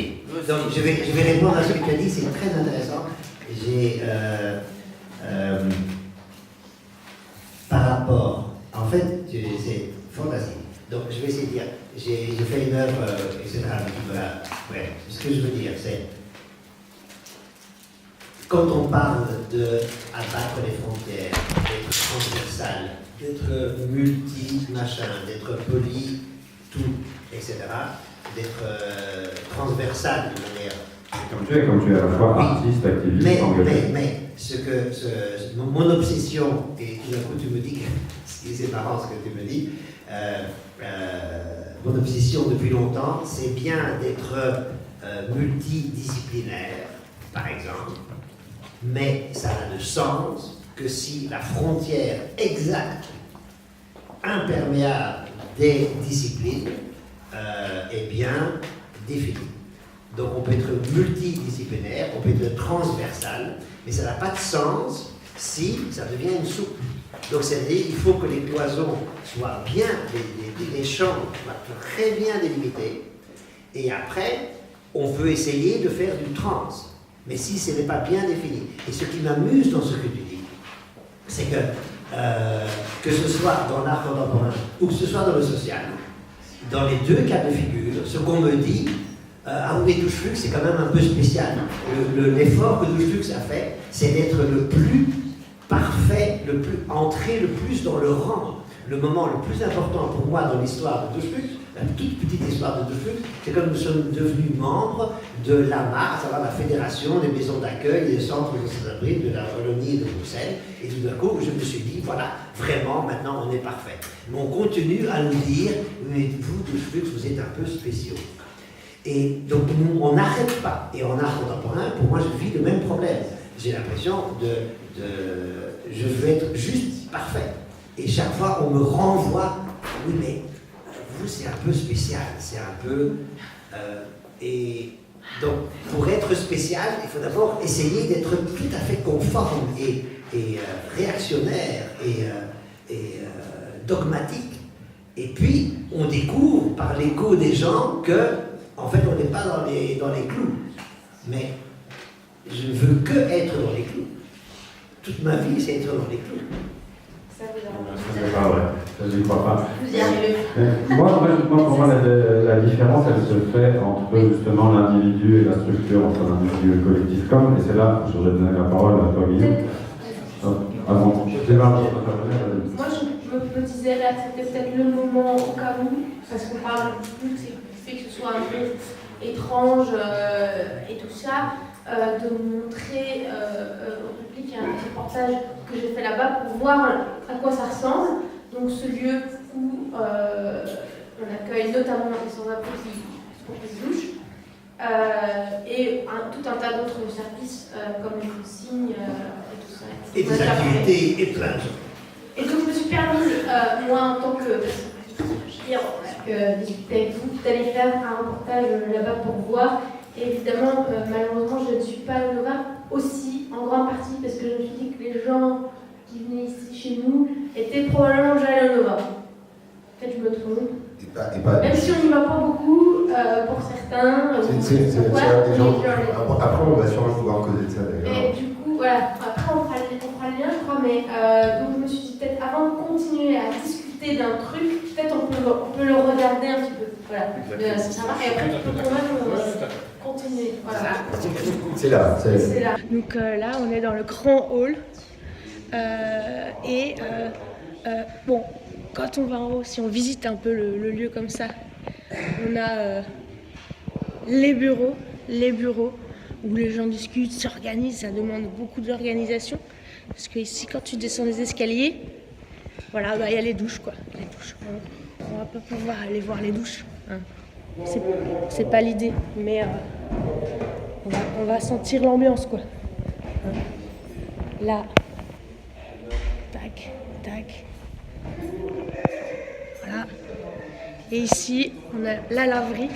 Donc je vais répondre à ce que tu as dit, c'est très intéressant. Par rapport... En fait, c'est fantastique. Donc je vais essayer de dire, j'ai fait une œuvre, etc. Ouais, ce que je veux dire, c'est... Quand on parle d'abattre les frontières, d'être transversal, d'être multi-machin, d'être poly, tout, etc., d'être transversal de manière... Comme tu es à la fois artiste, activiste, engagé. Mais mon obsession, et tout d'un coup tu me dis que c'est marrant ce que tu me dis, mon obsession depuis longtemps, c'est bien d'être multidisciplinaire, par exemple, mais ça n'a de sens que si la frontière exacte, imperméable des disciplines est bien définie. Donc on peut être multidisciplinaire, on peut être transversal, mais ça n'a pas de sens Si, ça devient une soupe. Donc c'est-à-dire il faut que les cloisons soient bien, les chambres soient très bien délimitées. Et après, on peut essayer de faire du trans. Mais si ce n'est pas bien défini. Et ce qui m'amuse dans ce que tu dis, c'est que ce soit dans l'art contemporain ou que ce soit dans le social, dans les deux cas de figure, ce qu'on me dit, ah oui, Douche Flux, c'est quand même un peu spécial. L'effort que Douche Flux a fait, c'est d'être le plus parfait, entrer le plus dans le rang. Le moment le plus important pour moi dans l'histoire de Douche Flux, la toute petite histoire de Douche Flux, c'est quand nous sommes devenus membres de l'AMA, à savoir la Fédération des maisons d'accueil et des centres de sans-abri de la Wallonie et de Bruxelles. Et tout d'un coup, je me suis dit, voilà, vraiment, maintenant on est parfait. Mais on continue à nous dire, mais vous, Douche Flux, vous êtes un peu spéciaux. Et donc, nous, on n'arrête pas. Et en art contemporain, pour moi, je vis le même problème. J'ai l'impression je veux être juste parfait. Et chaque fois, on me renvoie, oui, mais vous, c'est un peu spécial, c'est un peu... et donc, pour être spécial, il faut d'abord essayer d'être tout à fait conforme et réactionnaire et dogmatique. Et puis, on découvre par l'écho des gens que, en fait, on n'est pas dans les clous. Mais je ne veux que être dans les clous. Toute ma vie, c'est être dans les clous. Ça vous arrange. C'est pas vrai, ça je n'y crois pas. Vous y arrivez. Moi, pour moi, la différence, elle se fait entre justement l'individu et la structure, entre l'individu et le collectif comme, et c'est là, je voudrais donner la parole à toi, Guillaume. Avant, Moi, je me disais là, c'était peut-être le moment au cas où, parce qu'on parle plus du fait que ce soit un peu étrange et tout ça, de montrer au public un petit reportage que j'ai fait là-bas pour voir à quoi ça ressemble. Donc ce lieu où on accueille notamment les sans-abri qui se douchent et tout un tas d'autres services comme les consignes et tout ça. Et des activités et plein de choses. Et donc je me suis permise, moi en tant que discuter avec vous, d'aller faire un reportage là-bas pour voir. Et évidemment, malheureusement, je ne suis pas à Nova aussi, en grande partie, parce que je me suis dit que les gens qui venaient ici chez nous étaient probablement déjà à Nova. Peut-être je me trompe. Même si on n'y va pas beaucoup, pour certains. C'est des gens. Après, on va sûrement pouvoir causer de ça d'ailleurs. Et du coup, voilà, après on fera le lien, je crois, mais donc je me suis dit peut-être avant de continuer à discuter d'un truc, peut-être on peut le regarder un petit peu. Voilà, ça marche. Et après, tu peux quand même continuer. Voilà. C'est là. C'est là. Donc là, on est dans le grand hall. Bon, quand on va en haut, si on visite un peu le lieu comme ça, on a les bureaux où les gens discutent, s'organisent. Ça demande beaucoup d'organisation. Parce que ici, quand tu descends les escaliers, voilà, il y a les douches, quoi. Les douches. On va pas pouvoir aller voir les douches. Hein. C'est pas l'idée, mais on va sentir l'ambiance, quoi. Hein. Là, tac, tac. Voilà. Et ici, on a la laverie.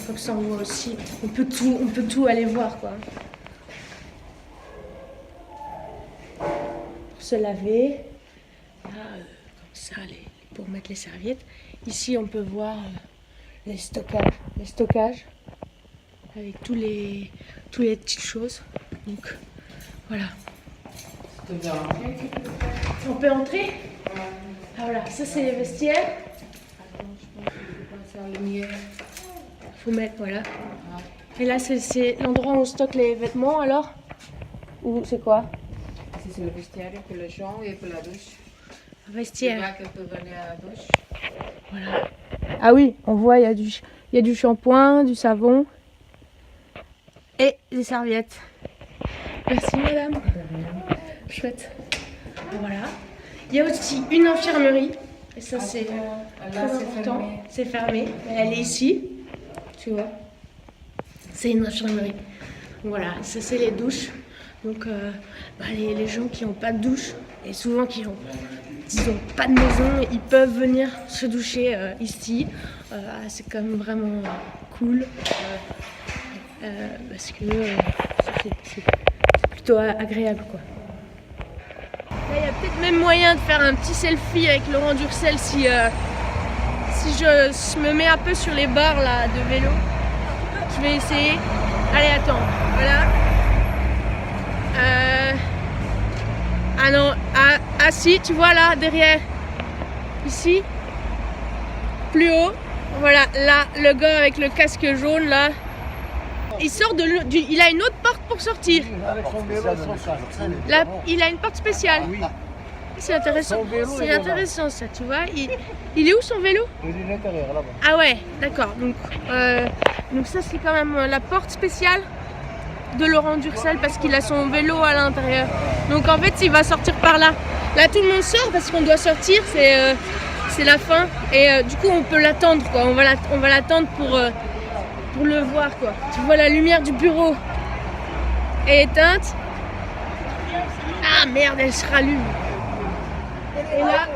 Comme ça, on voit aussi. On peut tout aller voir, quoi. Pour se laver. Là, comme ça, pour mettre les serviettes. Ici, on peut voir les stockages. Avec tous les petites choses. Donc, voilà. On peut entrer? Ah, voilà, ça c'est les vestiaires. Faut mettre, voilà. Et là c'est l'endroit où on stocke les vêtements alors? Ou c'est quoi? C'est le vestiaire pour les gens et pour la douche. Vestiaire. Là qu'elle peut venir à la douche. Voilà. Ah oui, on voit, il y a du shampoing, du savon et des serviettes. Merci madame. Chouette. Voilà. Il y a aussi une infirmerie. Et ça c'est très important. C'est fermé. Elle est ici. Tu vois. C'est une infirmerie. Voilà, ça c'est les douches. Donc les gens qui n'ont pas de douche et souvent qui n'ont pas de maison, ils peuvent venir se doucher ici. C'est quand même vraiment cool parce que c'est plutôt agréable, quoi. peut-être même moyen de faire un petit selfie avec Laurent Durcel si je me mets un peu sur les barres là de vélo. Je vais essayer. Allez, attends, voilà. Ah non, ah si, tu vois là, derrière. Ici. Plus haut. Voilà, là, le gars avec le casque jaune là. Il sort il a une autre porte pour sortir. Là, il a une porte spéciale. C'est intéressant. C'est intéressant ça, tu vois. Il est où son vélo? Il est à l'intérieur là-bas. Ah ouais, d'accord. Donc ça c'est quand même la porte spéciale de Laurent Durcel parce qu'il a son vélo à l'intérieur. Donc en fait, il va sortir par là. Là, tout le monde sort parce qu'on doit sortir. C'est la fin. Et du coup, on peut l'attendre quoi. On va l'attendre pour le voir quoi. Tu vois la lumière du bureau est éteinte. Ah merde, elle se rallume. Et là,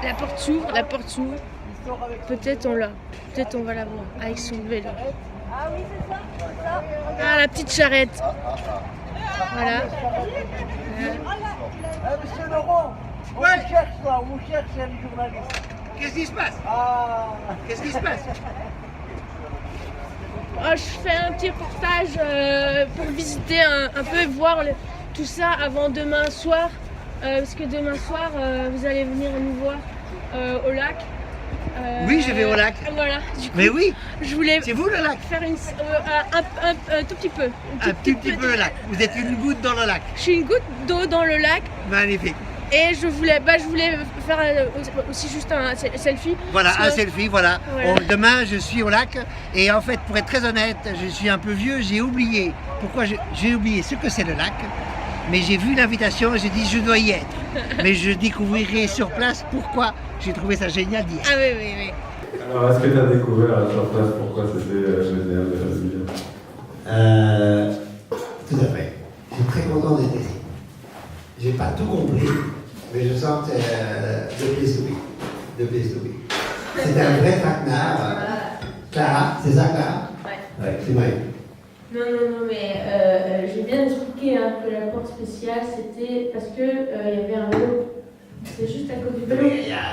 la porte s'ouvre. Peut-être on va la voir avec son vélo. Ah, la petite charrette. Voilà. Monsieur Laurent, on vous cherche là, on vous cherche un journaliste. Qu'est-ce qui se passe? Qu'est-ce qui se passe? Je fais un petit reportage pour visiter un peu et voir tout ça avant demain soir. Parce que demain soir, vous allez venir nous voir au lac. Oui, je vais au lac. Voilà. Du coup, mais oui. Je voulais. C'est vous le lac? Faire un tout petit peu. Un tout petit peu le lac. Vous êtes une goutte dans le lac. Je suis une goutte d'eau dans le lac. Magnifique. Et je voulais faire aussi juste un selfie. Voilà, un selfie, voilà. Voilà. Demain, je suis au lac. Et en fait, pour être très honnête, je suis un peu vieux. J'ai oublié. Pourquoi j'ai oublié ce que c'est le lac. Mais j'ai vu l'invitation et j'ai dit je dois y être. Mais je découvrirai sur place pourquoi j'ai trouvé ça génial d'y être. Ah oui. Alors, est-ce que tu as découvert sur place pourquoi c'était génial de Tout à fait. Je suis très content d'être ici. J'ai pas tout compris, mais je sens que c'est de place to be. De place to be. C'est un vrai traquenard. Clara, c'est ça Clara? Ouais, c'est vrai. Non, mais j'ai bien expliqué que la porte spéciale c'était parce que il y avait un vélo. C'est juste à cause du vélo.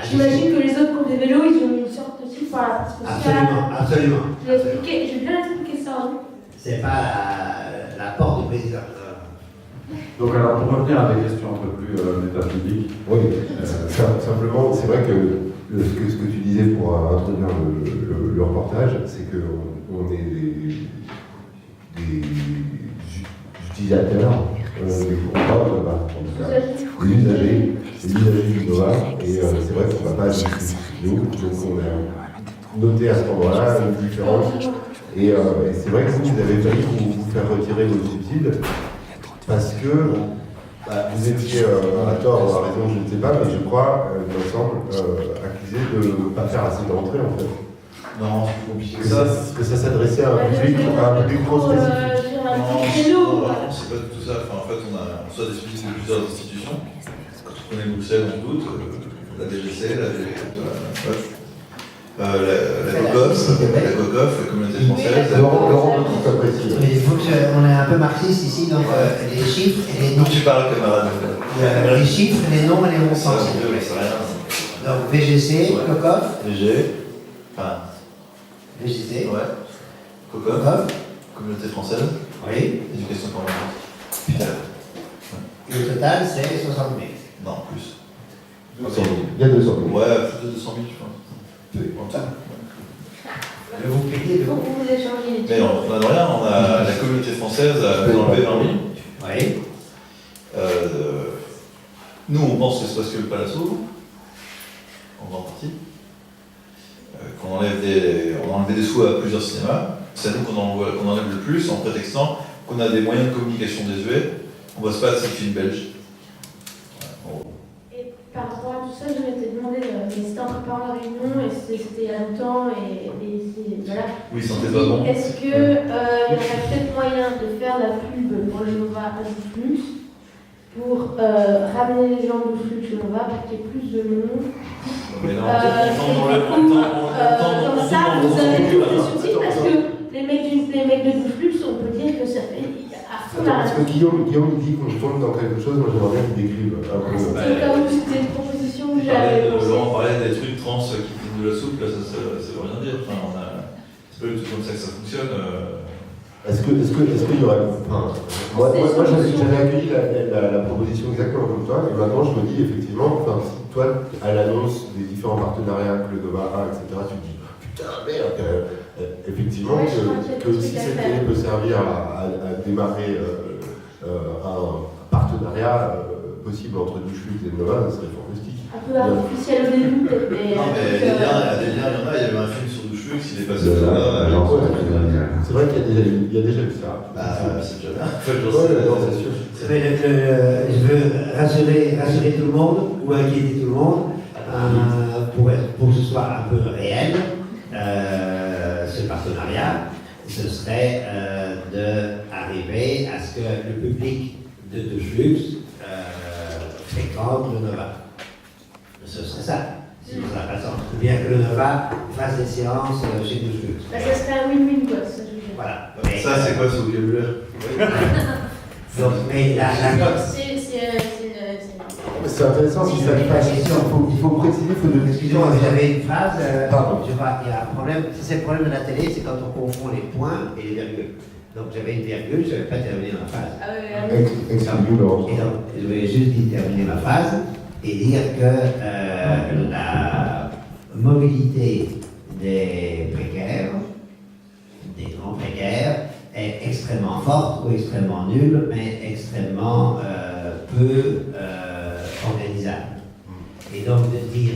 J'imagine que les autres qui ont des vélos, ils ont une sorte aussi par la porte spéciale. Absolument. J'ai bien expliqué ça. Hein. C'est pas la porte du président. Donc alors pour revenir à des questions un peu plus métaphysiques. Oui, simplement, c'est vrai que ce que tu disais pour introduire le reportage, c'est qu'on est des utilisateurs, des usagers du Nova, et c'est vrai qu'on n'a pas de studio, donc on a noté à ce moment-là une différence. Et c'est vrai que vous avez failli vous faire retirer vos subsides parce que vous étiez à tort ou à raison, je ne sais pas, mais je crois, il me semble, accusé de ne pas faire assez de rentrées en fait. Non, c'est plus compliqué que ça s'adressait à un public trop spécifique. Non, c'est pas du tout ça. Enfin, en fait, on reçoit des subsides de plusieurs institutions. Quand on connaît Bruxelles, on se doute. La DGC, la COCOF, la communauté française. Laurent, tout précis. Il faut qu'on est un peu marxiste ici, donc les chiffres et les noms. Tu parles, camarade. Les chiffres, les noms et les montants. C'est rien. Donc VGC, COCOF. VG. Enfin. VGC. Ouais. COCOF. Communauté française. Oui. Éducation permanente. Putain. Et le total, c'est 60 000. Non, plus. 200 000. Il y a 200 000. Ouais, plus de 200 000, je pense. Vous payez de Vous échangez les mais on n'a rien, on a la communauté française a enlevé 20 000. Oui. Nous, on pense que c'est parce que le Palace ouvre, en grande partie. Qu'on enlève on a enlevé des sous à plusieurs cinémas. C'est à nous qu'on enlève le plus en prétextant qu'on a des moyens de communication désuets. On bosse pas avec ces films belges. Et par rapport à tout ça, je m'étais demandé, mais c'était en préparant la réunion, et c'était il y a longtemps, et voilà. Oui, sentait pas bon. Est-ce qu'il y aurait peut-être moyen de faire la pub pour le Nova Flux pour ramener les gens du Flux au Nova pour qu'il y ait plus de monde? Mais non, comme ça, vous avez tous les subsides parce que les mecs de Flux, on peut dire que ça fait à fond Attends, la parce que Guillaume dit qu'on tombe dans quelque chose, moi j'aimerais bien qu'il décrive un peu. C'était au cas où c'était une proposition que Laurent j'avais. parlait des trucs trans qui font de la soupe, là, ça veut rien dire. Enfin, c'est pas du tout comme ça que ça fonctionne. Est-ce qu'il y aurait. Enfin, moi j'avais accueilli la proposition exactement comme toi, et maintenant je me dis effectivement, enfin, si toi, à l'annonce des différents partenariats que le Nova a, etc., tu te dis putain, merde, effectivement, Ouais, que si cette télé peut servir à démarrer un partenariat possible entre Dushflux et Nova, ça serait fantastique. Un peu artificiel au début, peut-être, mais. Non, mais des liens, il y en a, il y avait un film sur Dushflux, il est passé là. C'est vrai qu'il y a déjà eu ça. C'est déjà bien. C'est sûr. Je veux rassurer tout le monde ou inquiéter tout le monde pour que ce soit un peu réel. Ce partenariat, ce serait d'arriver à ce que le public de Dushflux fréquente le Nova. Ce serait ça, si ça n'a pas de sens. Ou bien que le Nova fasse des séances chez Dushflux. Bah, ça serait un win-win, quoi. Ça, je veux dire. Voilà. Ça, c'est quoi ce vocabulaire? Donc, mais C'est intéressant si ça passe. Il faut préciser, il faut donner. Excusez-moi, j'avais une phrase. Pardon. Je vois, il y a un problème. C'est le problème de la télé, c'est quand on confond les points et les virgules. Donc j'avais une virgule, je n'avais pas terminé ma phrase. Ah ouais, Excuse-nous, Laurent. Et donc, je voulais juste terminer ma phrase et dire que la mobilité des précaires, des grands précaires, est extrêmement forte ou extrêmement nulle, mais extrêmement peu organisable. Et donc de dire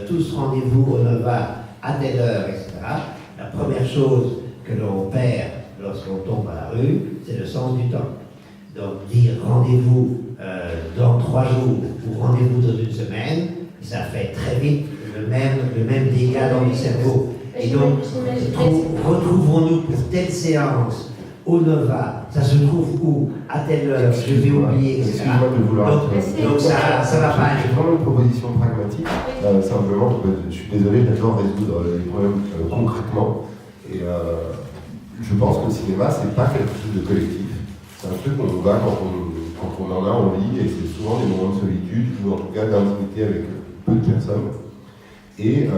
tous rendez-vous au Nova à telle heure, etc., la première chose que l'on perd lorsqu'on tombe à la rue, c'est le sens du temps. Donc dire rendez-vous dans 3 jours ou rendez-vous dans une semaine, ça fait très vite le même dégât dans le cerveau. Et donc, retrouvons-nous pour telle séance au Nova, ça se trouve où? À telle heure, je vais oublier, etc. Excuse-moi de vouloir. Donc ça va pas. J'ai vraiment une proposition pragmatique. Simplement, je suis désolé, j'adore résoudre les problèmes concrètement. Et je pense que le cinéma, c'est pas quelque chose de collectif. C'est un truc qu'on va quand on en a envie, et c'est souvent des moments de solitude, ou en tout cas d'intimité avec peu de personnes. Et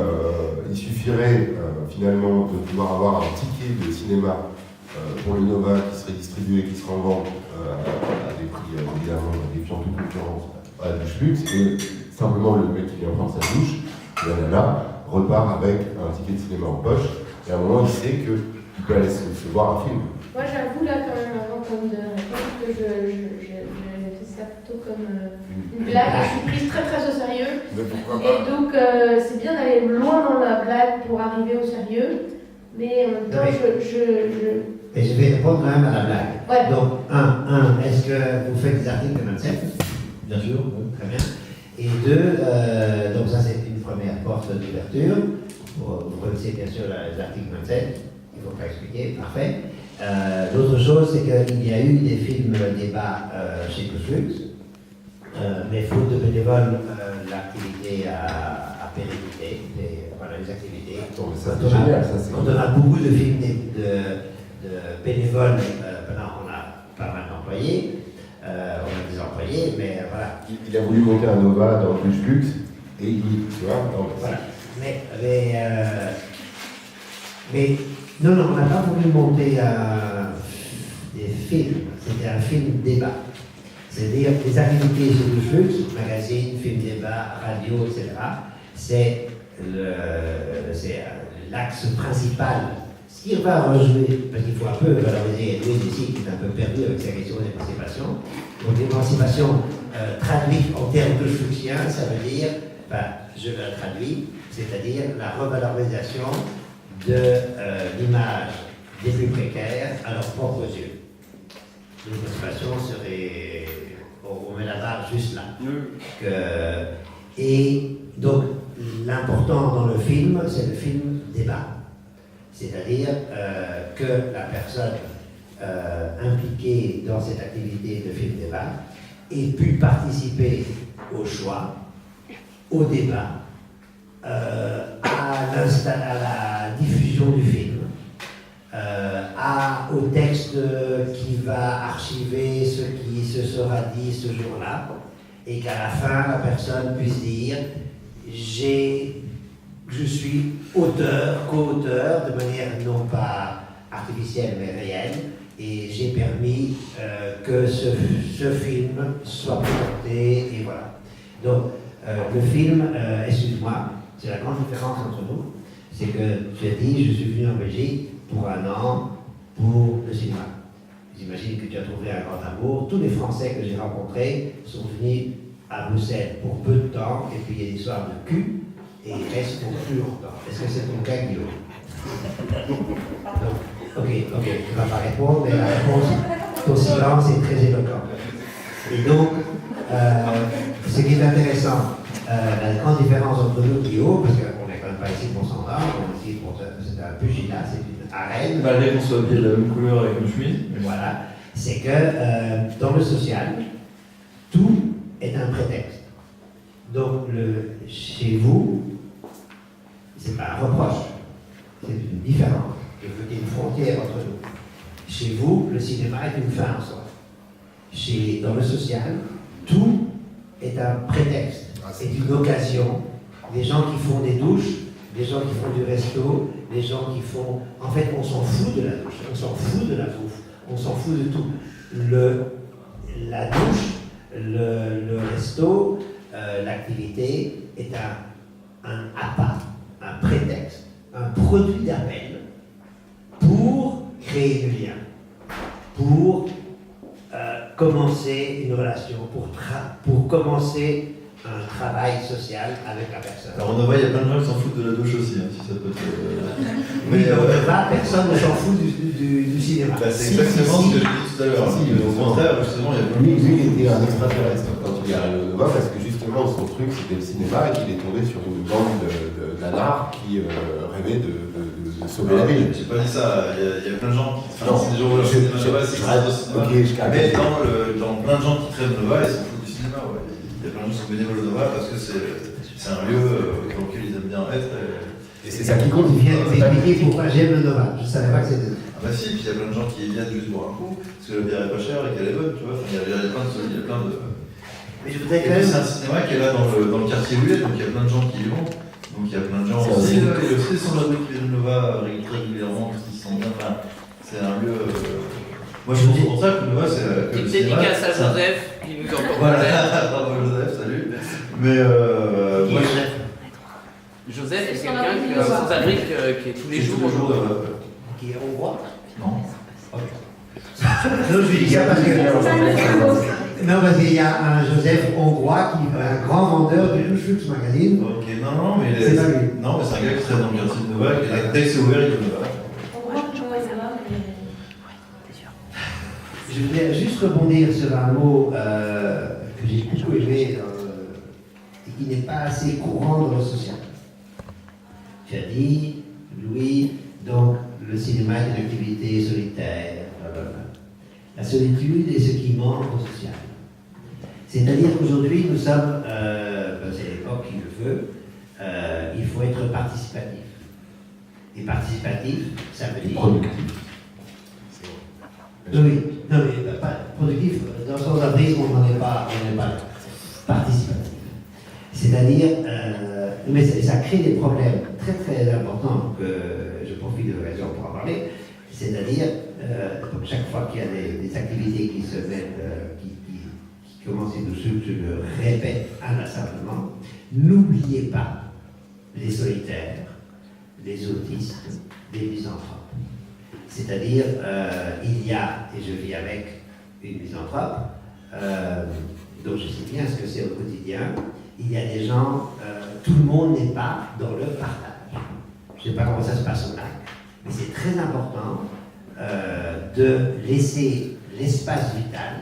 il suffirait finalement de pouvoir avoir un ticket de cinéma pour le Nova qui serait distribué, qui serait en vente à des prix évidemment défiant toute concurrence à Dushflux, et simplement le mec qui vient prendre sa douche, la nana, repart avec un ticket de cinéma en poche, et à un moment il sait qu'il peut aller se voir un film. Moi, j'avoue, là, quand même, avant comme de répondre, que j'ai fait ça plutôt comme une blague. Je suis prise très très au sérieux. Et donc, c'est bien d'aller loin dans la blague pour arriver au sérieux. Mais en même temps, Et je vais répondre quand même à la blague. Ouais. Donc, est-ce que vous faites des articles de 27? Bien sûr, oui, très bien. Et 2, donc ça c'est une première porte d'ouverture. Vous connaissez bien sûr l'article 27, il ne faut pas expliquer, parfait. L'autre chose, c'est qu'il y a eu des films débats chez Dushflux, mais faute de bénévoles, l'activité a périclité, voilà les activités. Ça c'est génial, ça c'est. Quand on a beaucoup de films de bénévoles, maintenant on a pas mal d'employés, on a des employés, mais voilà. Il a voulu monter un Nova dans Dushflux, et tu vois, voilà. Mais non, on n'a pas voulu monter des films, c'était un film débat. C'est-à-dire les activités chez Dushflux, magazine, film débat, radio, etc. C'est l'axe principal. Ce qui va rejouer, parce qu'il faut un peu valoriser Edwin ici, qui est un peu perdu avec sa question d'émancipation. Donc l'émancipation traduite en termes dushfluxiens, ça veut dire, je la traduis, c'est-à-dire la revalorisation de l'image des plus précaires à leurs propres yeux. L'émancipation serait, on met la barre juste là. Et donc l'important dans le film, c'est le film débat. C'est-à-dire que la personne impliquée dans cette activité de film débat ait pu participer au choix, au débat, à la diffusion du film, à au texte qui va archiver ce qui se sera dit ce jour-là, et qu'à la fin, la personne puisse dire je suis auteur, co-auteur, de manière non pas artificielle mais réelle, et j'ai permis que ce film soit présenté, et voilà. Donc, le film, excuse-moi, c'est la grande différence entre nous, c'est que tu as dit, je suis venu en Belgique pour un an pour le cinéma. J'imagine que tu as trouvé un grand amour. Tous les Français que j'ai rencontrés sont venus à Bruxelles pour peu de temps, et puis il y a une histoire de cul, et ils restent pour plus longtemps. Est-ce que c'est ton cas, Guillaume? Non. Ok, tu ne vas pas répondre, mais la réponse, ton silence est très éloquent. Et donc, ce qui est intéressant, la grande différence entre nous, Guillaume, parce qu'on n'est quand même pas ici pour s'entendre, on est ici pour c'est un pugilat, c'est une arène. Malgré qu'on soit habillé de la même couleur avec une chemise. Voilà, c'est que dans le social, tout est un prétexte. Donc, chez vous, c'est pas un reproche, c'est une différence. Il faut qu'il y ait une frontière entre nous. Chez vous, le cinéma est une fin en soi. Dans le social, tout est un prétexte, c'est une occasion. Les gens qui font des douches, les gens qui font du resto, les gens qui font... En fait, on s'en fout de la douche, on s'en fout de la bouffe, on s'en fout de tout. La douche, le resto, l'activité est un appât, un prétexte, un produit d'appel pour créer du lien, pour commencer une relation, pour commencer un travail social avec la personne. Alors on voit, il y a plein de gens qui s'en foutent de la douche aussi, hein, si ça peut te... Oui, personne ne s'en fout du cinéma. Bah, c'est exactement ce que je dis tout à l'heure. Au contraire, justement, il y a plein de gens. Lui, il était un extraterrestre quand il est arrivé au Nova, parce que justement, son truc, c'était le cinéma, et qu'il est tombé sur une bande de nanars qui rêvaient de sauver la ville. J'ai pas dit ça, il y a plein de gens qui... Enfin, c'est des gens où le cinéma Nova, c'est au cinéma. Mais dans plein de gens qui traînent Nova, ils s'en foutent du cinéma, ouais. Il y a plein de gens qui sont bénévoles au Nova parce que c'est un lieu dans lequel ils aiment bien être. Et c'est ça qui compte. Ils viennent m'expliquer pourquoi j'aime le Nova. Je ne savais pas que c'était... Ah bah si, puis il y a plein de gens qui viennent juste pour un coup, parce que la bière est pas chère et qu'elle est bonne, tu vois. Enfin, il y a plein de... Mais je voudrais quand même... même... C'est un cinéma qui est là dans le quartier où il est, donc il y a plein de gens qui y vont. Donc il y a plein de gens aussi. Il y a aussi des sans-abri qui viennent au Nova régulièrement, parce qu'ils se sentent bien. Enfin, c'est un lieu... Moi je pense pour ça que le Nova c'est... Une dédicace à Joseph, qui nous entend. Voilà, bravo Joseph, salut. Mais moi, Joseph, c'est quelqu'un qui est sans-abri qui est tous les jours. Qui est hongrois? Non. Non, je dis ça parce que... Non, parce qu'il y a un Joseph hongrois, qui est un grand vendeur du Flux Magazine. Ok, non, mais c'est pas lui. Non, mais c'est un gars qui traîne dans le quartier de Nova, qui a dès que c'est ouvert, il est Nova. Je voulais juste rebondir sur un mot que j'ai beaucoup aimé et qui n'est pas assez courant dans le social. Tu as dit, Louis, donc le cinéma est une activité solitaire, blablabla. La solitude est ce qui manque au social. C'est-à-dire qu'aujourd'hui, nous sommes, c'est l'époque qui le veut, il faut être participatif. Et participatif, ça veut dire... Productif. Oui, non mais pas productif, dans le sans-abrisme, on n'en est pas participatif. C'est-à-dire, mais ça crée des problèmes très très importants que je profite de l'occasion pour en parler. C'est-à-dire, chaque fois qu'il y a des activités qui se mettent, qui commencent et je le répète inlassablement, n'oubliez pas les solitaires, les autistes, les misanthropes. C'est-à-dire, il y a, et je vis avec une misanthrope, donc je sais bien ce que c'est au quotidien, il y a des gens, tout le monde n'est pas dans le partage. Je ne sais pas comment ça se passe au lac, mais c'est très important de laisser l'espace vital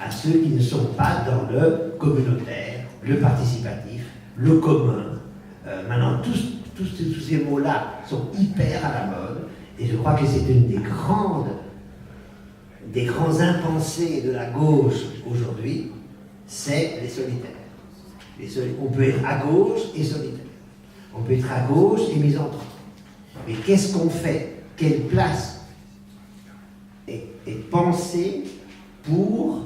à ceux qui ne sont pas dans le communautaire, le participatif, le commun. Maintenant, tous ces mots-là sont hyper à la mode. Et je crois que c'est une des grands impensés de la gauche aujourd'hui, c'est les solitaires. On peut être à gauche et solitaire. On peut être à gauche et misanthrope. Mais qu'est-ce qu'on fait? Quelle place est pensé pour,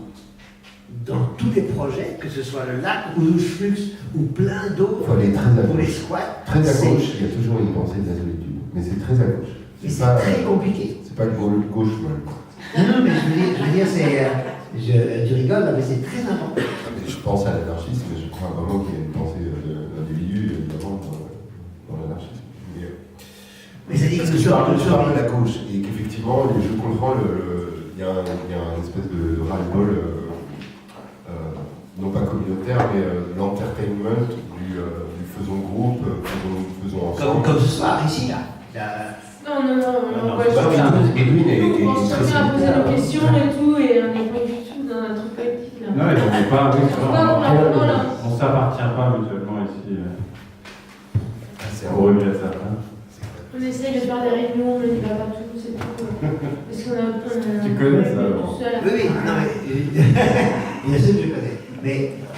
dans tous les projets, que ce soit le lac ou le flux ou plein d'autres, Faut aller très à pour les gauche. squats. Très à c'est- gauche, il y a toujours une pensée de la solitude. Mais c'est très à gauche. Mais c'est pas, très compliqué. C'est pas le gauche molle. Non, mais je veux dire tu rigoles, mais c'est très important. Mais je pense à l'anarchisme, je crois vraiment qu'il y a une pensée de l'individu, évidemment, dans l'anarchisme. Mais ça dit que parce que je parle de la gauche, et qu'effectivement, je comprends, il y a une espèce de ras-le-bol, non pas communautaire, mais l'entertainment du faisons groupe, faisons ensemble. Comme ce soir, ici, là. Non, moi Edwin je pense très chacun à poser solitaire. nos questions et tout, et on n'est pas du tout dans un truc collectif là. Non, et on n'est pas, oui, Voilà. on ne s'appartient pas mutuellement ici. C'est Au regret de certains. On essaye de faire des réunions, mais il va pas tout, c'est tout. Parce qu'on a. Tu connais ça, tout seul. Oui, non, mais. Bien sûr que je connais. Mais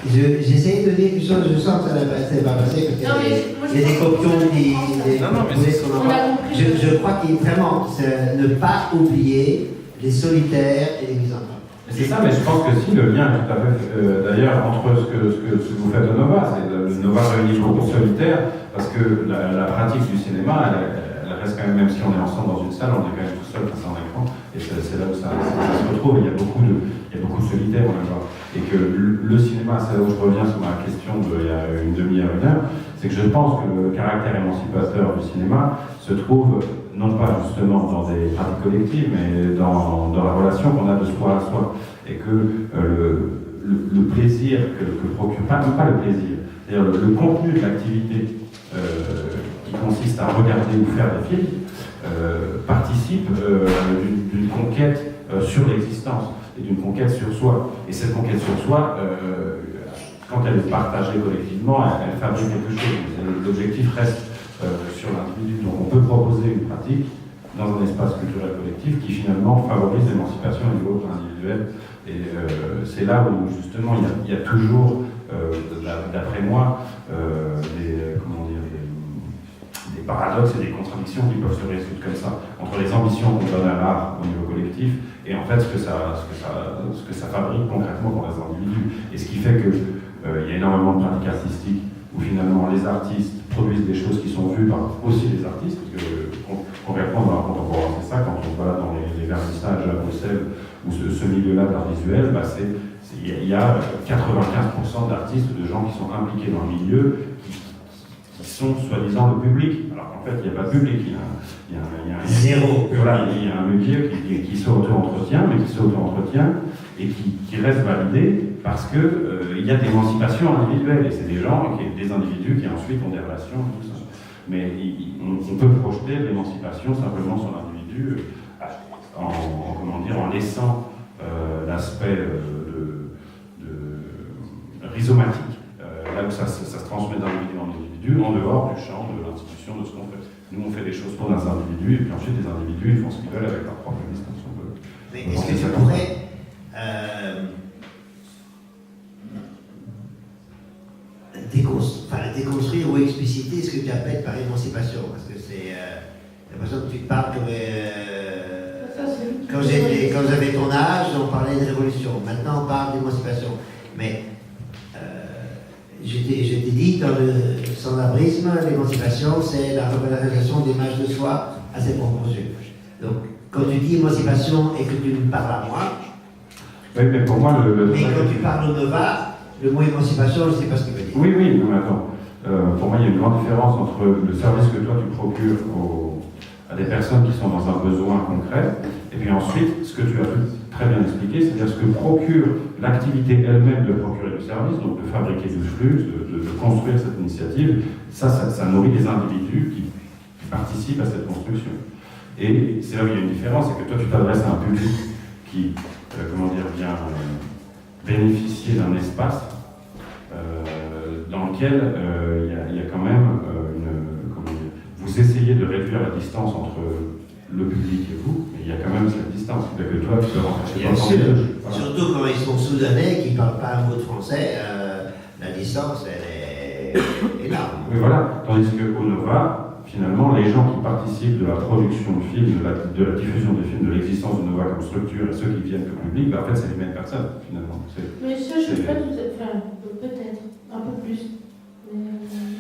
j'essaye de dire quelque chose, je sens que ça ne s'est pas passé, parce qu'il y Non, mais moi, a des copions qui. Non, mais c'est On a compris. Je crois qu'il est vraiment ne pas oublier les solitaires et les misanthropes. C'est ça, mais je pense que si le lien est tout à fait, d'ailleurs, entre ce que vous faites au Nova, c'est le Nova réunit beaucoup de solitaires, parce que la pratique du cinéma, elle reste quand même si on est ensemble dans une salle, on est quand même tout seul face à un écran, et c'est là où ça se retrouve. Il y a beaucoup de solitaires au Nova. Et que le cinéma, c'est là où je reviens sur ma question d'il y a une demi-heure, une heure, c'est que je pense que le caractère émancipateur du cinéma se trouve non pas justement dans des pratiques collectives, mais dans la relation qu'on a de soi à soi. Et que le plaisir que procure, même pas le plaisir, c'est-à-dire le contenu de l'activité qui consiste à regarder ou faire des films, participe d'une conquête sur l'existence et d'une conquête sur soi. Et cette conquête sur soi, quand elle est partagée collectivement, elle fabrique quelque chose. L'objectif reste sur l'individu. Donc on peut proposer une pratique dans un espace culturel collectif qui finalement favorise l'émancipation au niveau individuel. Et c'est là où justement il y a toujours, d'après moi, des paradoxes et des contradictions qui peuvent se résoudre comme ça, entre les ambitions qu'on donne à l'art au niveau collectif et en fait ce que ça fabrique concrètement pour les individus. Et ce qui fait que il y a énormément de pratiques artistiques où finalement les artistes produisent des choses qui sont vues par aussi les artistes, parce que concrètement dans l'art contemporain c'est ça, quand on va dans les vernissages à Bruxelles ou ce milieu-là de l'art visuel, il y a 95% d'artistes, de gens qui sont impliqués dans le milieu, qui sont soi-disant le public, alors qu'en fait il n'y a pas de public, il y a Zéro. Voilà, il y a un milieu qui s'auto-entretient, mais qui s'auto-entretient et qui reste validé parce qu'il y a des émancipations individuelles, et c'est des gens, des individus qui ensuite ont des relations, tout ça. Mais on peut projeter l'émancipation simplement sur l'individu en laissant l'aspect rhizomatique, là où ça se transmet d'individu en individu, en dehors du champ de l'institution, de ce qu'on fait. Nous, on fait des choses pour des individus, et puis ensuite, les individus, ils font ce qu'ils veulent avec leur propre existence. Mais est-ce que tu pourrais déconstruire ou expliciter ce que tu appelles par émancipation? Parce que c'est l'impression que tu parles comme... quand j'avais ton âge, on parlait de révolution. Maintenant, on parle d'émancipation. Mais je t'ai dit, dans le sans-abrisme, l'émancipation, c'est la revalorisation de l'image de soi à ses propres yeux. Donc, quand tu dis émancipation et que tu me parles à moi, oui, mais pour moi, mais quand tu parles au Nova, le mot émancipation, je ne sais pas ce qu'il veut dire. Oui, non, mais attends. Pour moi, il y a une grande différence entre le service que toi tu procures à des personnes qui sont dans un besoin concret, et puis ensuite, ce que tu as très bien expliqué, c'est-à-dire ce que procure l'activité elle-même de procurer le service, donc de fabriquer du flux, de construire cette initiative, ça nourrit les individus qui participent à cette construction. Et c'est là où il y a une différence, c'est que toi tu t'adresses à un public qui, vient bénéficier d'un espace dans lequel il y a quand même vous essayez de réduire la distance entre le public et vous, mais il y a quand même cette distance. C'est-à-dire que toi, tu peux rentrer chez toi. Bien sûr, surtout quand ils sont soudanais, qui ne parlent pas un mot de français, la distance, elle est énorme. Oui, voilà. Tandis qu'au Nova, finalement, les gens qui participent de la production de films, de la diffusion des films, de l'existence de Nova comme structure, et ceux qui viennent au public, en fait, c'est les mêmes personnes, finalement. Mais ça, je ne sais pas tout à fait. Enfin, peut-être, un peu plus.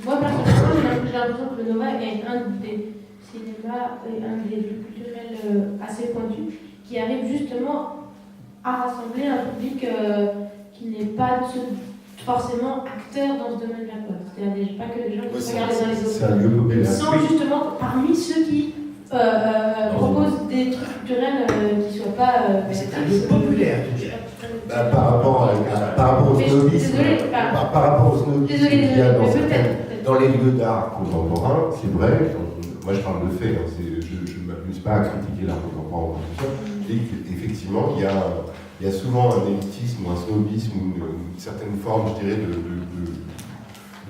Moi, personnellement, j'ai l'impression que le Nova est un des cinémas, un des lieux culturels assez pointus, qui arrive justement à rassembler un public qui n'est pas forcément acteur dans ce domaine-là. C'est-à-dire pas que les gens qui regardent dans les autres. C'est un lieu populaire. Ils sont justement parmi ceux qui proposent des trucs culturels qui ne soient pas. Mais c'est un lieu populaire, tu dirais. Par rapport au snobisme, par rapport au snobisme qu'il y a dans les lieux d'art contemporain, c'est vrai, moi je parle de fait, hein, je ne m'amuse pas à critiquer l'art contemporain, et qu'effectivement il y a souvent un élitisme ou un snobisme ou une certaine forme, je dirais,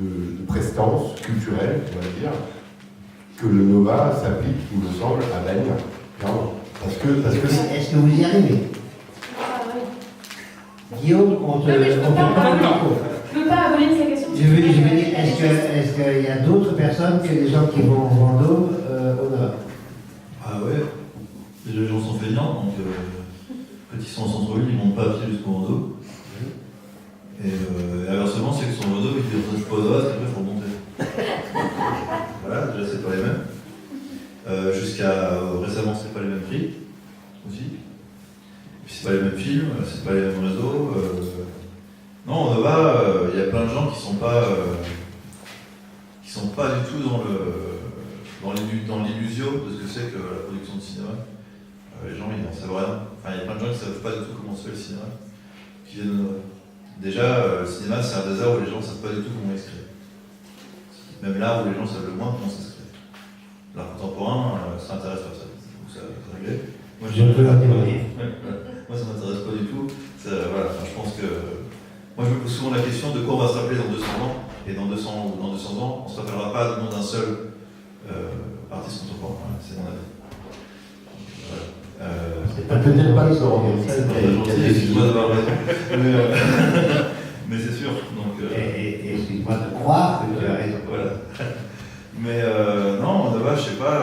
de prestance culturelle, on va dire, que le Nova s'applique, il me semble, à bannir. Parce que Est-ce que vous y arrivez? Guillaume, on te prend le micro. Je ne veux pas abolir sa question. Je veux dire, est-ce qu'il y a d'autres personnes que les gens qui vont au Vendôme au Nova? Ah ouais, déjà les gens sont feignants, donc quand ils sont en centre-ville, ils ne montent pas à pied jusqu'au Vendôme. Et inversement, c'est que sur le Vendôme, ils ne descendent pas au Nova, parce qu'après, il faut remonter. Voilà, déjà, c'est pas les mêmes. Jusqu'à récemment, c'est pas les mêmes prix aussi. Puis c'est pas les mêmes films, c'est pas les mêmes réseaux. Non, au Nova, il y a plein de gens qui sont pas du tout dans l'illusion de ce que c'est que la production de cinéma. Les gens, ils n'en savent rien. Enfin, il y a plein de gens qui ne savent pas du tout comment se fait le cinéma, qui viennent au Nova. Déjà, le cinéma, c'est un désert où les gens ne savent pas du tout comment il se crée. Même là où les gens savent le moins comment ça se crée. L'art contemporain, ça intéresse personne. Donc ça va régler. Moi, Je peux en témoigner. Moi, ça m'intéresse pas du tout. Voilà, je pense que. Moi, je me pose souvent la question de quoi on va se rappeler dans 200 ans. Et dans 200 ans, on ne se rappellera pas du nom d'un seul artiste contemporain. Voilà, c'est mon avis. c'est peut-être pas le Laurent Garcel, excuse-moi d'avoir raison. Mais c'est sûr. Donc, et excuse-moi de croire que tu as raison. Voilà. Mais non, Nova, je sais pas.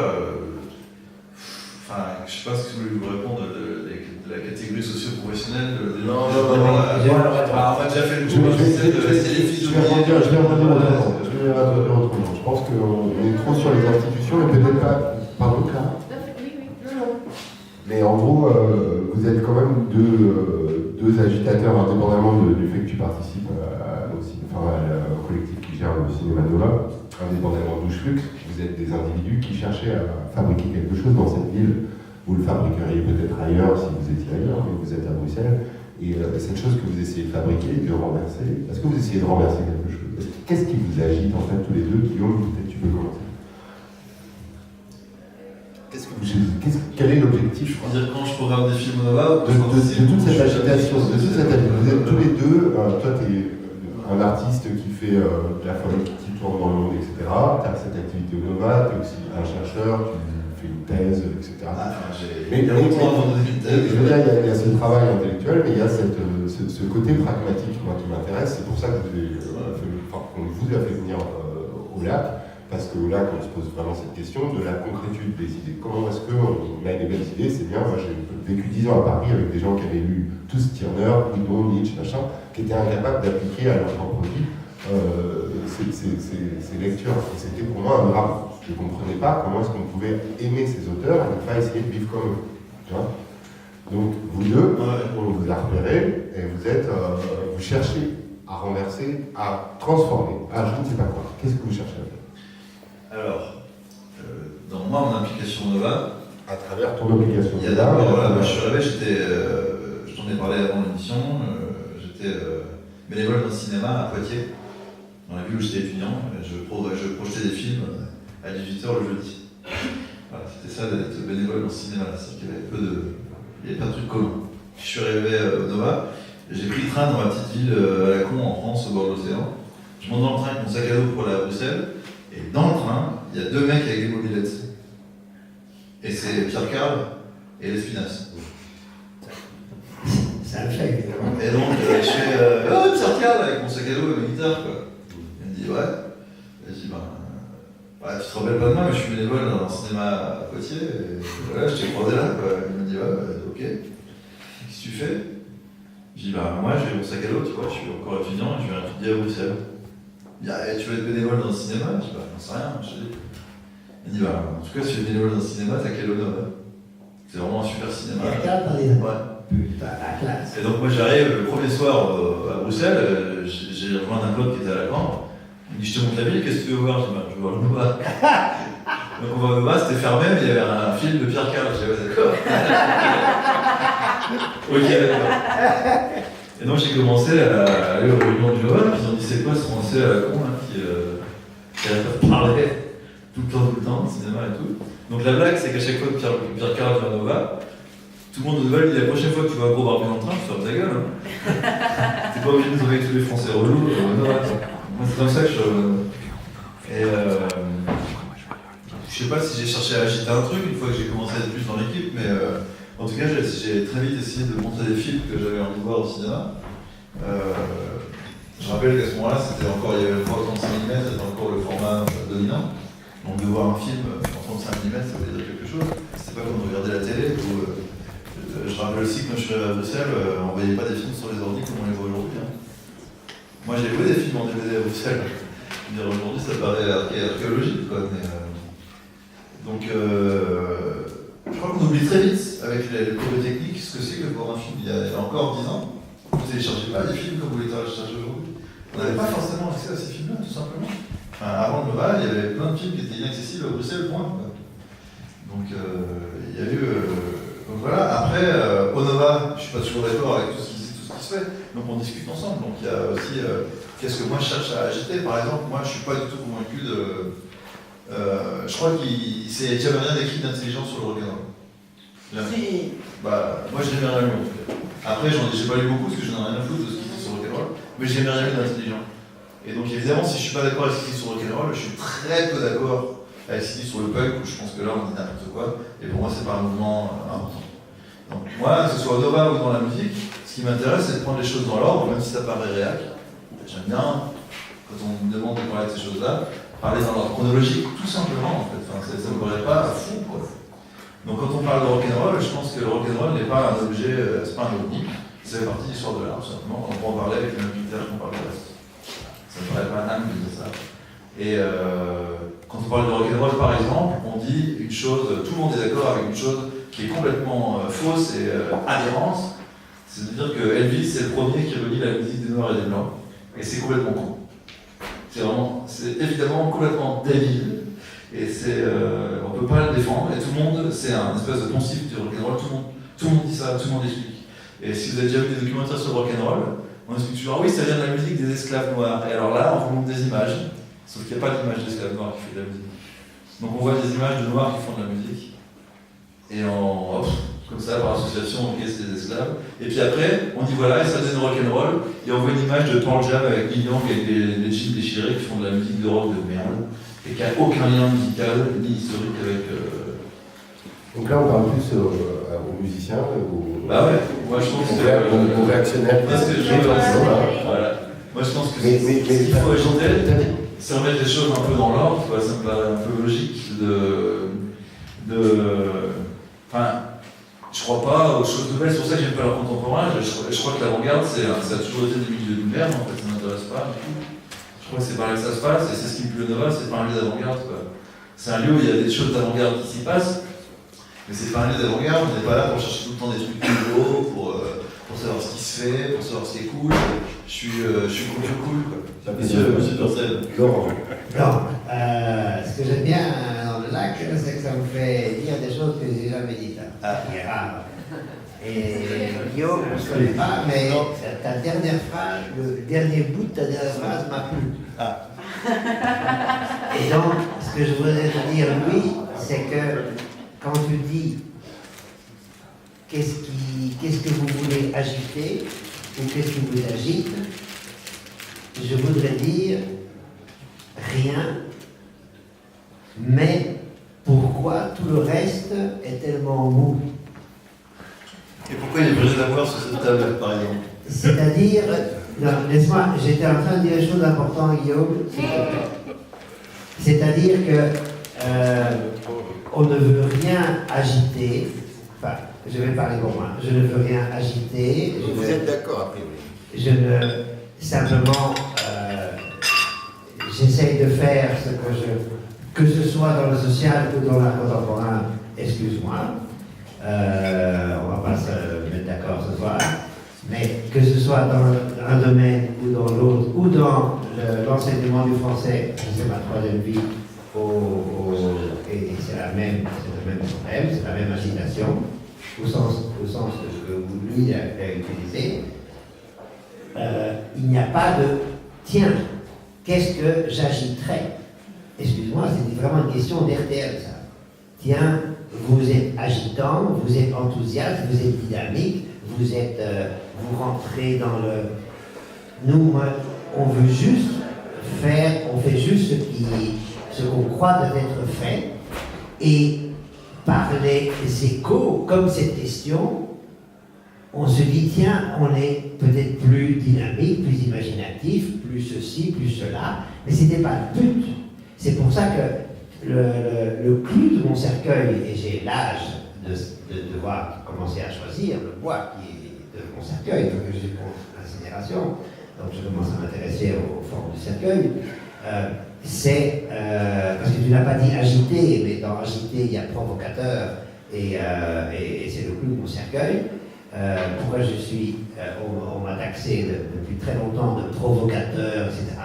Enfin, je sais pas ce que vous voulez vous répondre de la catégorie socio-professionnelle. Non. On a déjà fait le tour. Je vais rebondir autrement. Je pense qu'on est trop sur les institutions et peut-être pas. Pardon, Clara ? Mais en gros, vous êtes quand même deux agitateurs, indépendamment du fait que tu participes au collectif qui gère le cinéma Nova, indépendamment d'Ouchflux. Vous êtes des individus qui cherchaient à fabriquer quelque chose dans cette ville. Vous le fabriqueriez peut-être ailleurs si vous étiez ailleurs, mais vous êtes à Bruxelles. Et cette chose que vous essayez de fabriquer, de renverser, est-ce que vous essayez de renverser quelque chose? Qu'est-ce qui vous agite en fait tous les deux? Guillaume, peut-être tu peux commencer. Quel est l'objectif? Quand je programme des films Nova, de toute cette agitation, vous êtes tous les deux, toi tu es un artiste qui fait de la folie, qui tourne dans le monde, etc. Tu as cette activité au Nova, tu es aussi un chercheur, tu fais une thèse, etc. Mais il y a longtemps avant de faire une thèse. Je veux dire, il y a ce travail intellectuel, mais il y a ce côté pragmatique, moi, qui m'intéresse. C'est pour ça que qu'on vous a fait venir au lac. Parce que là, on se pose vraiment cette question de la concrétude des idées. Comment est-ce qu'on met des belles idées? C'est bien, moi j'ai vécu 10 ans à Paris avec des gens qui avaient lu tous Stirner, Proudhon, Nietzsche, machin, qui étaient incapables d'appliquer à leur propre vie ces lectures. Et c'était pour moi un drame. Je ne comprenais pas comment est-ce qu'on pouvait aimer ces auteurs et ne pas essayer de vivre comme eux. Tu vois? Donc vous deux, on vous a repérés et vous cherchez à renverser, à transformer, je ne sais pas quoi. Qu'est-ce que vous cherchez à faire? Alors, dans mon implication Nova, à travers ton obligation. Il y a d'abord, voilà, je suis arrivé, je t'en ai parlé avant l'émission, j'étais bénévole dans le cinéma à Poitiers, dans la ville où j'étais étudiant, je projetais des films à 18h le jeudi. Voilà, c'était ça d'être bénévole dans le cinéma, c'est-à-dire qu'il y avait pas de trucs communs. Je suis arrivé au Nova, j'ai pris le train dans ma petite ville à la con en France, au bord de l'océan. Je monte dans le train avec mon sac à dos pour aller à Bruxelles. Et dans le train, il y a deux mecs avec des mobilettes. Et c'est Pierre Carl et Lespinasse. Ça le fait, évidemment. Et donc, je fais Pierre Carl avec mon sac à dos et ma guitare, quoi. Il me dit, ouais. Et je dis, tu te rappelle pas de moi, mais je suis bénévole dans un cinéma à Poitiers, et voilà, je t'ai croisé là, quoi. Il m'a dit, ok, qu'est-ce que tu fais? Je dis, bah, moi, j'ai mon sac à dos, tu vois, je suis encore étudiant, et je viens étudier à Bruxelles. Il me dit, ah, tu veux être bénévole dans le cinéma? Je dis, bah, j'en sais rien, je dis. Il me dit, bah, en tout cas, si tu es bénévole dans le cinéma, t'as quel honneur, hein? C'est vraiment un super cinéma. Ouais. Putain, la classe. Et donc moi j'arrive le premier soir à Bruxelles, j'ai rejoint un pote qui était à la Cambre. Il me dit, je te montre la ville, qu'est-ce que tu veux voir? Je dis, bah, je veux voir le Nova. Donc on va au Nova, c'était fermé, mais il y avait un film de Pierre Carl. Je dis, ouais, d'accord. Ok, d'accord. Et donc j'ai commencé à aller aux réunions du Nova, puis ils ont dit, c'est quoi ce français à la con là, qui arrête pas de parler tout le temps, cinéma et tout. Donc la blague, c'est qu'à chaque fois que Pierre Carl vient au Nova, tout le monde au Nova dit, la prochaine fois que tu vas un gros barbu dans le train, tu fermes ta gueule. Hein. T'es pas obligé de nous avec tous les Français relous au Nova. Moi c'est comme ça que je... Et je sais pas si j'ai cherché à agiter un truc une fois que j'ai commencé à être plus dans l'équipe, mais en tout cas j'ai très vite essayé de montrer des films que j'avais envie de voir au cinéma. Je rappelle qu'à ce moment-là, c'était encore, il y avait le 35 mm, c'était encore le format dominant. Donc de voir un film en 35 mm, ça voulait dire quelque chose. C'était pas comme de regarder la télé où, je rappelle aussi que quand je suis arrivé à Bruxelles, on voyait pas des films sur les ordi comme on les voit aujourd'hui. Hein. Moi j'ai vu des films en DVD à Bruxelles. Aujourd'hui ça paraît archéologique quoi. Mais, donc je crois qu'on oublie très vite avec les cours de technique ce que c'est que voir un film il y a encore 10 ans. Vous ne téléchargez pas des films comme vous les téléchargez aujourd'hui. On n'avait pas forcément accès à ces films-là tout simplement. Enfin, avant le Nova, il y avait plein de films qui étaient inaccessibles à Bruxelles, point. Donc il y a eu... donc voilà, après, au Nova, je ne suis pas toujours d'accord avec tout ce qui se fait, donc on discute ensemble. Donc il y a aussi, qu'est-ce que moi je cherche à agiter. Par exemple, moi je ne suis pas du tout convaincu de... je crois qu'il n'y a jamais rien d'écrit d'intelligent sur le rock'n'roll. Si. Bah, moi je n'ai rien lu en tout cas. Après, j'ai pas lu beaucoup parce que je n'en ai rien à foutre de ce qui se dit sur le rock'n'roll, mais j'ai jamais rien lu d'intelligent. Et donc évidemment, si je suis pas d'accord avec ce qui dit sur le rock'n'roll, je suis très peu d'accord avec ce qui dit sur le punk, où je pense que là on dit n'importe quoi, et pour moi c'est pas un mouvement important. Donc moi, que ce soit au Nova ou dans la musique, ce qui m'intéresse c'est de prendre les choses dans l'ordre, même si ça paraît réac. J'aime bien, quand on me demande de parler de ces choses-là, parler dans l'ordre chronologique, tout simplement en fait. Enfin, ça me paraît pas fou quoi. Donc quand on parle de rock'n'roll, je pense que le rock'n'roll n'est pas un objet, c'est pas un ovni, ça fait partie de l'histoire de l'art, tout simplement. On peut en parler avec le même critère qu'on parle de reste. Ça ne paraît pas âme de dire ça. Et quand on parle de rock'n'roll par exemple, on dit une chose, tout le monde est d'accord avec une chose qui est complètement fausse et aberrante. C'est-à-dire que Elvis c'est le premier qui relie la musique des Noirs et des Blancs. Et c'est complètement con. C'est évidemment complètement débile. Et on ne peut pas le défendre. Et tout le monde, c'est un espèce de poncif du rock'n'roll. Tout le monde dit ça, tout le monde explique. Et si vous avez déjà vu des documentaires sur le rock'n'roll, on explique toujours, ah oui, ça vient de la musique des esclaves noirs. Et alors là, on vous montre des images, sauf qu'il n'y a pas d'image d'esclaves noirs qui fait de la musique. Donc on voit des images de noirs qui font de la musique. Et comme ça, par association, ok, c'est des esclaves. Et puis après, on dit voilà, et ça devient rock'n'roll. Et on voit une image de Pearl Jam avec Neil Young et les jeans déchirés qui font de la musique de rock de merde. Et qui n'a aucun lien musical ni historique avec... Donc là, on parle plus aux musiciens, Bah ouais, moi je pense que... aux réactionnaires. Voilà. Moi je pense que ce qu'il faut ajouter, c'est remettre les choses un peu dans l'ordre, ça me paraît un peu logique Enfin, je crois pas aux choses nouvelles, c'est pour ça que j'aime pas l'art contemporain, je crois que l'avant-garde, ça a toujours été des milieux de merde, en fait, ça m'intéresse pas du tout. Je crois que c'est par là que ça se passe, et c'est ce qui me plaît au Nova, c'est pas un lieu d'avant-garde, c'est un lieu où il y a des choses d'avant-garde qui s'y passent, mais c'est pas un lieu d'avant-garde, on n'est pas là pour chercher tout le temps des trucs nouveaux, pour savoir ce qui se fait, pour savoir ce qui est cool. Je suis cool, quoi. Monsieur Purcell. Non, ce que j'aime bien dans le lac, c'est que ça me fait dire des choses que j'ai jamais dites. Et Guillaume, je ne connais pas, mais ta dernière phrase, le dernier bout de ta dernière phrase m'a plu. Et donc, ce que je voudrais te dire, Louis, c'est que quand tu dis qu'est-ce que vous voulez agiter ou qu'est-ce qui vous agite, je voudrais dire rien, mais pourquoi tout le reste est tellement mou? Et pourquoi il y a plus d'avoir sur cette table, par exemple? C'est-à-dire, non, laisse-moi, j'étais en train de dire une chose importante, Guillaume, c'est-à-dire que on ne veut rien agiter. Enfin, je vais parler pour moi. Je ne veux rien agiter. Vous êtes d'accord, a priori? Je ne... Simplement, j'essaye de faire ce que je... Que ce soit dans le social ou dans l'art contemporain, excuse-moi. On va pas se mettre d'accord ce soir. Mais que ce soit dans un domaine ou dans l'autre, ou dans l'enseignement du français, c'est ma troisième vie, et c'est le même problème, c'est la même agitation, au sens de ce que lui a utilisé. Il n'y a pas de tiens, qu'est-ce que j'agiterais? Excuse-moi, c'est vraiment une question d'RTL, ça. Tiens, vous êtes agitant, vous êtes enthousiaste, vous êtes dynamique, vous êtes, vous rentrez dans le... Nous, on veut juste faire, on fait juste ce qu'on croit doit être fait, et par les échos, comme cette question, on se dit, tiens, on est peut-être plus dynamique, plus imaginatif, plus ceci, plus cela, mais ce n'était pas le but. C'est pour ça que le clou de mon cercueil, et j'ai l'âge de devoir commencer à choisir le bois qui est de mon cercueil, donc je suis contre l'incinération, donc je commence à m'intéresser aux formes du cercueil, c'est, parce que tu n'as pas dit agité, mais dans agité il y a provocateur, et c'est le clou de mon cercueil. Pourquoi je suis, on m'a taxé depuis très longtemps de provocateur, etc.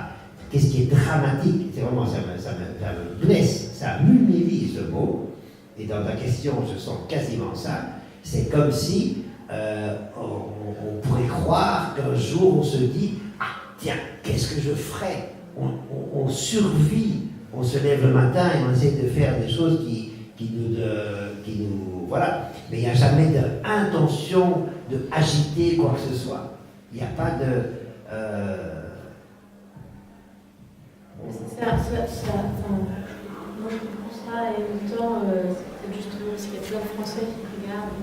Qu'est-ce qui est dramatique? C'est vraiment, ça me blesse, ça m'humilie ce mot, et dans ta question je sens quasiment ça. C'est comme si on pourrait croire qu'un jour on se dit, ah tiens, qu'est-ce que je ferais? On survit, on se lève le matin et on essaie de faire des choses qui nous voilà. Mais il n'y a jamais d'intention de agiter quoi que ce soit. Il n'y a pas de... Moi je comprends ça, et en même temps, c'est justement parce qu'il y a plein de Français qui regardent,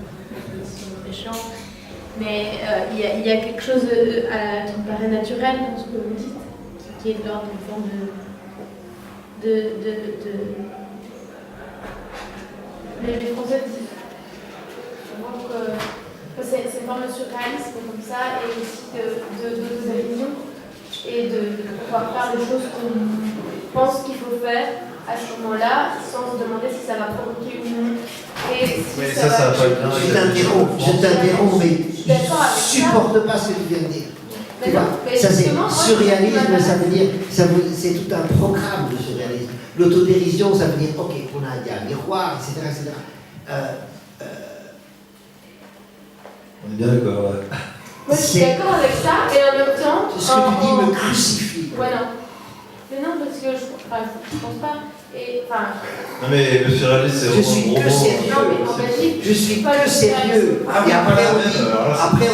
qui sont méchants. Mais il y a quelque chose qui me paraît naturel dans ce que vous dites, qui est de l'ordre d'une forme Les Français disent que c'est une forme de surréalisme comme ça, et aussi d'autodérision, et de pouvoir faire les choses qu'on pense qu'il faut faire à ce moment-là, sans se demander si ça va provoquer ou non. Et si mais ça va pas bien. Je t'interromps, mais je ne supporte pas ce que tu viens de dire. Tu vois, ça c'est surréalisme, ça veut dire, c'est tout un programme de surréalisme. L'autodérision, ça veut dire, ok, il y a un miroir, etc. etc. On est bien d'accord, ouais. Moi je suis d'accord avec ça, et en même temps... Ce que tu dis me crucifie. Ouais, non. Mais non, parce que je pense pas. Et, non mais le surréalisme, c'est je suis que sérieux. Non, mais en Belgique, je suis que sérieux. Ah, et après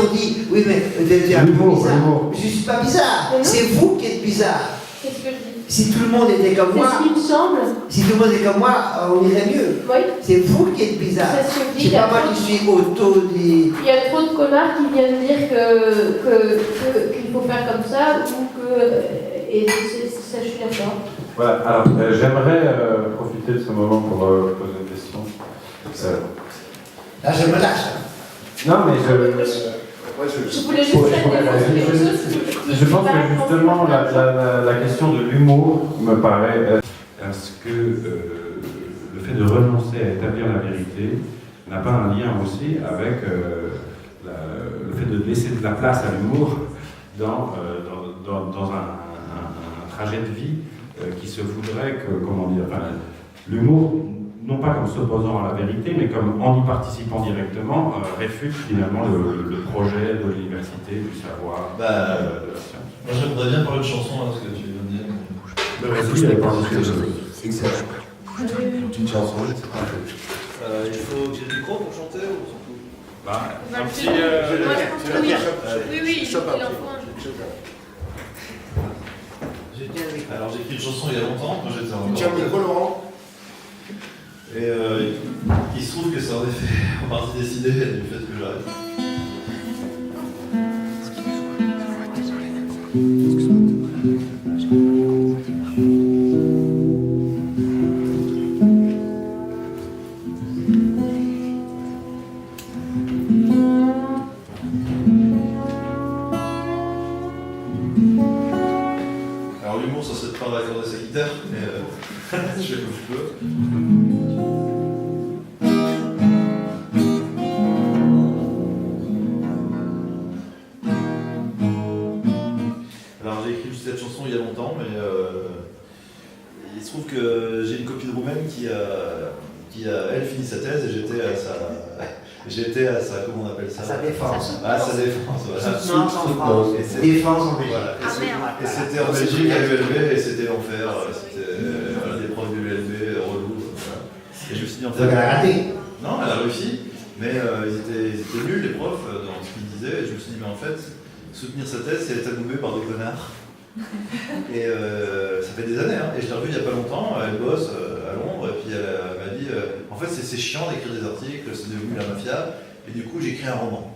on dit, oui mais t'es un peu bizarre. Je ne suis pas bizarre. C'est vous qui êtes bizarre. Qu'est-ce que je dis? Si tout le monde était comme moi, c'est ce qui me semble. Si tout le monde était comme moi, on irait mieux. Oui. C'est vous qui êtes bizarre. C'est ce que je dis. C'est pas moi qui suis auto-dit. Il y a trop de connards qui viennent dire qu'il faut faire comme ça, ou que... Et ça, je suis d'accord. Voilà, alors j'aimerais profiter de ce moment pour poser une question. Là, je me lâche. Non, mais je voulais juste quelque chose. Je pense que justement la question de l'humour me paraît. Est-ce que le fait de renoncer à établir la vérité n'a pas un lien aussi avec le fait de laisser de la place à l'humour dans un trajet de vie qui se voudrait que, comment dire, l'humour, non pas comme s'opposant à la vérité, mais comme en y participant directement, réfute finalement le projet de l'université, du savoir, de la science. Moi j'aimerais bien parler de chanson, là, parce que tu viens de dire. Vas-y, avec Une chanson, c'est pas il faut que j'ai le micro pour chanter ou surtout un petit... Oui, il en faut un. Alors j'ai écrit une chanson il y a longtemps, quand j'étais en... Tiens, le micro, Laurent. Et il se trouve que c'est en effet en partie décidé du fait que j'arrête. Je fais comme je peux. Alors j'ai écrit cette chanson il y a longtemps, mais il se trouve que j'ai une copine roumaine qui a elle fini sa thèse et j'étais à sa comment on appelle ça? À sa défense. À sa défense, voilà. Soutenance en France. Défense en Belgique. Voilà. Ah, merde. Et c'était en Belgique à l'ULB et c'était l'enfer. C'était voilà, des profs de l'ULB relous. Voilà. Et je me suis dit en fait. Donc elle a raté. Non, elle a réussi, mais ils étaient nuls les profs dans ce qu'ils disaient. Et je me suis dit, mais en fait, soutenir sa thèse, c'est être adoubé par des connards. Et ça fait des années, hein. Et je l'ai revue il n'y a pas longtemps, elle bosse à Londres, et puis elle m'a dit en fait c'est chiant d'écrire des articles, c'est devenu la mafia, et du coup j'ai écrit un roman.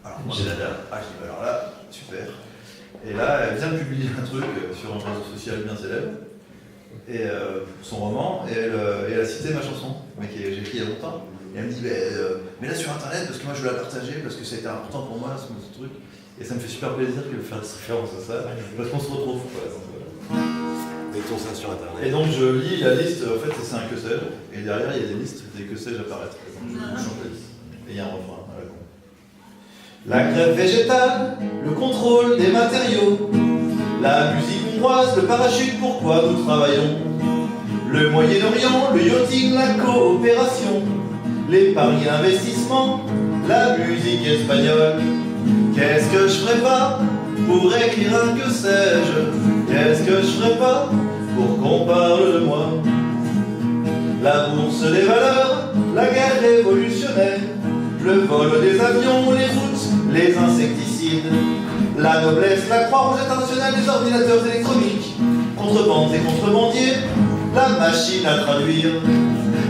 Alors moi j'ai là, je dis alors là, super. Et là elle vient de publier un truc sur un réseau social bien célèbre, et son roman, et elle a cité ma chanson, mais que j'ai écrit il y a longtemps. Et elle me dit mais là sur internet, parce que moi je veux la partager, parce que ça a été important pour moi ce truc. Et ça me fait super plaisir de faire cette référence à ça, parce qu'on se retrouve. Mettons ça sur internet. Et donc je lis la liste, en fait c'est un que sais-je, et derrière il y a des listes des que sais-je apparaître. Donc je chante la liste. Et il y a un refrain à la con. La grève végétale, le contrôle des matériaux, la musique hongroise, le parachute, pourquoi nous travaillons, le Moyen-Orient, le yachting, la coopération, les paris investissements, la musique espagnole. Qu'est-ce que je ferais pas pour écrire un que sais-je? Qu'est-ce que je ferais pas pour qu'on parle de moi? La bourse des valeurs, la guerre révolutionnaire, le vol des avions, les routes, les insecticides, la noblesse, la Croix-Rouge internationale, les ordinateurs électroniques, contrebandes et contrebandiers, la machine à traduire.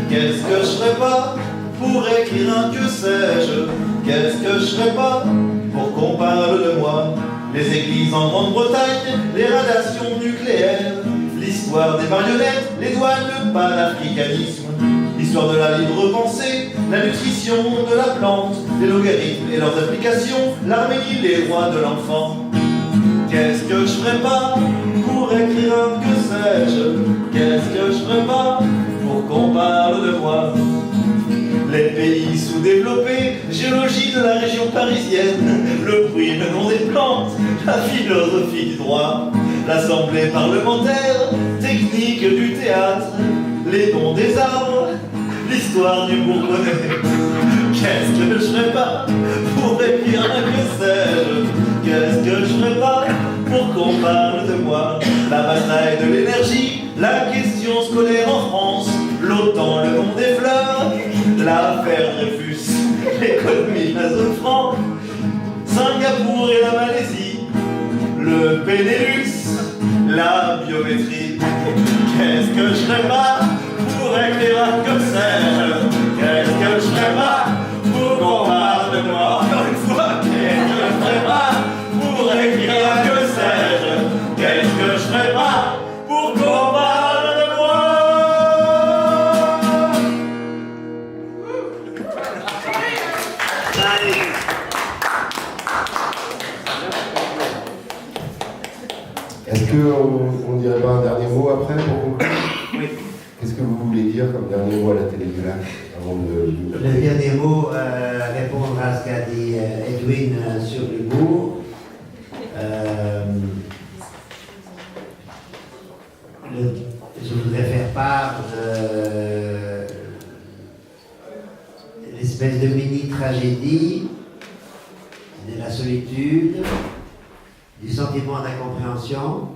Qu'est-ce que je ferais pas pour écrire un que sais-je? Qu'est-ce que je ferais pas pour qu'on parle de moi? Les églises en Grande-Bretagne, les radiations nucléaires, l'histoire des marionnettes, les douanes, le panafricanisme, l'histoire de la libre pensée, la nutrition de la plante, les logarithmes et leurs applications, l'Arménie, les droits de l'enfant. Qu'est-ce que je ferais pas pour écrire un que sais-je? Qu'est-ce que je ferais pas pour qu'on parle de moi? Les pays sous-développés, géologie de la région parisienne, le bruit, le nom des plantes, la philosophie du droit, l'assemblée parlementaire, technique du théâtre, les noms des arbres, l'histoire du Bourbonnais. Qu'est-ce que je ferais pas pour écrire un que sais-je? Qu'est-ce que je ferais pas pour qu'on parle de moi? La bataille de l'énergie, la question scolaire en France, l'OTAN, le nom des fleurs, l'affaire Dreyfus, l'économie de la zone franc, Singapour et la Malaisie, le Benelux, la biométrie. Qu'est-ce que je ferais pas pour écrire un que sais-je? Qu'est-ce que je ferais pas pour qu'on parle de moi? Encore une fois, qu'est-ce que je ferais pas pour écrire un que sais-je? Qu'est-ce que je ferais pas pour qu'on parle de moi? Est-ce qu'on dirait pas un dernier mot après pour conclure? Oui. Qu'est-ce que vous voulez dire comme dernier mot à la télé du lac avant de... Le dernier mot, répondre à ce qu'a dit Edwin sur l'humour. Je voudrais faire part de l'espèce de mini-tragédie, de la solitude, du sentiment d'incompréhension,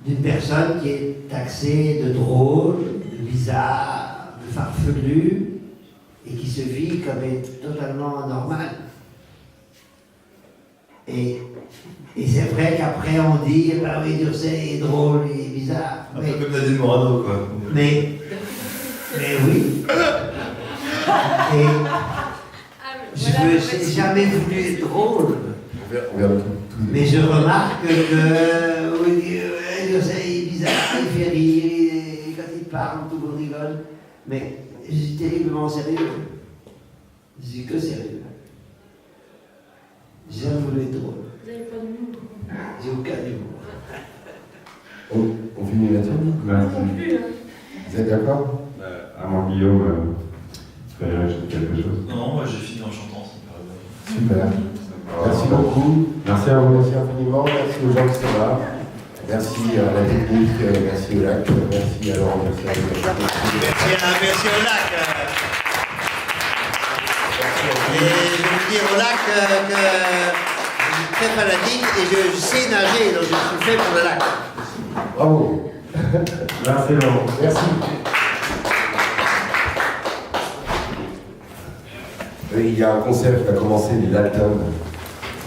d'une personne qui est taxée de drôle, de bizarre, de farfelu, et qui se vit comme est totalement normale. Et c'est vrai qu'après on dit, bah oui, Durcet est drôle et bizarre. Un peu comme Nadine Morano, quoi. Mais oui. Et je n'ai jamais voulu être drôle. Mais je remarque que oui, Durcet est bizarre, il fait rire, et quand il parle, tout le monde rigole. Mais je suis terriblement sérieux. Je suis que sérieux. J'ai jamais voulu être drôle. Vous n'avez pas d'humour. J'ai aucun humour. On continue là-dessus. Merci. Vous êtes d'accord? À mon Guillaume, tu veux rajouter quelque chose? Non, moi j'ai fini en chantant, ça me paraît bien. Super. Merci beaucoup. Merci à vous. Merci infiniment. Merci aux gens qui sont là. Merci à la technique, merci au lac, merci à Laurent. Merci au lac. Et je veux dire au lac que je suis très fanatique et je sais nager, donc je suis fait pour le lac. Bravo. Merci Laurent. Merci. Oui, il y a un concept qui a commencé, les Dalton.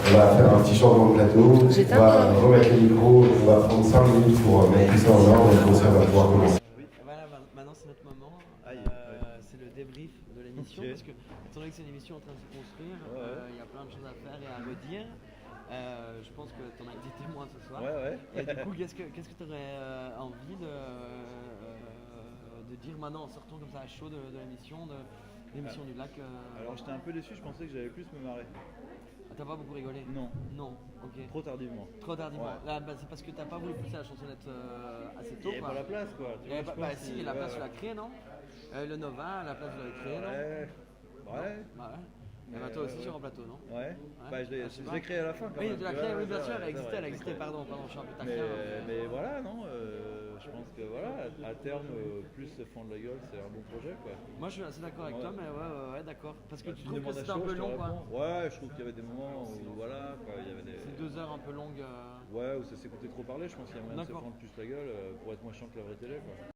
On va faire un petit changement de plateau, on va remettre le micro, on va prendre 5 minutes pour mettre tout ça en ordre et le concert va pouvoir commencer. Voilà, maintenant c'est notre moment. C'est le débrief de l'émission, parce que étant donné que c'est une émission en train de se construire, il y a plein de choses à faire et à redire. Je pense que tu en as été témoin ce soir. Et du coup, qu'est-ce que tu aurais envie de dire maintenant en sortant comme ça à chaud de l'émission du lac Alors j'étais un peu déçu, je pensais que j'allais plus me marrer. T'as pas beaucoup rigolé? Non. Non, ok. Trop tardivement. Trop tardivement. Ouais. Là, c'est parce que t'as pas voulu pousser la chansonnette assez tôt. Il n'y avait pas la place quoi. Tu vois, bah si, la place tu l'as créée, non? Le Nova, la place tu l'avais créée, non? Ouais. Bah ouais. Et bah toi aussi sur un plateau, non? Ouais. Bah je l'ai créé à la fin quand oui, même. tu l'as créée, oui bien sûr, elle existait, pardon, je suis un peu taquin. Mais voilà, non, je pense que voilà, à terme, plus se fendre la gueule, c'est un bon projet quoi. Moi je suis assez d'accord avec toi, mais ouais, d'accord. Parce que tu me trouves que demandes c'était à un chaud, peu je te long quoi? réponds. Ouais, je trouve qu'il y avait des moments où voilà, quoi, il y avait des... C'est 2 heures un peu longues. Ouais, où ça s'écoutait trop parler, je pense qu'il y a moyen de se prendre plus la gueule pour être moins chiant que la vraie télé quoi.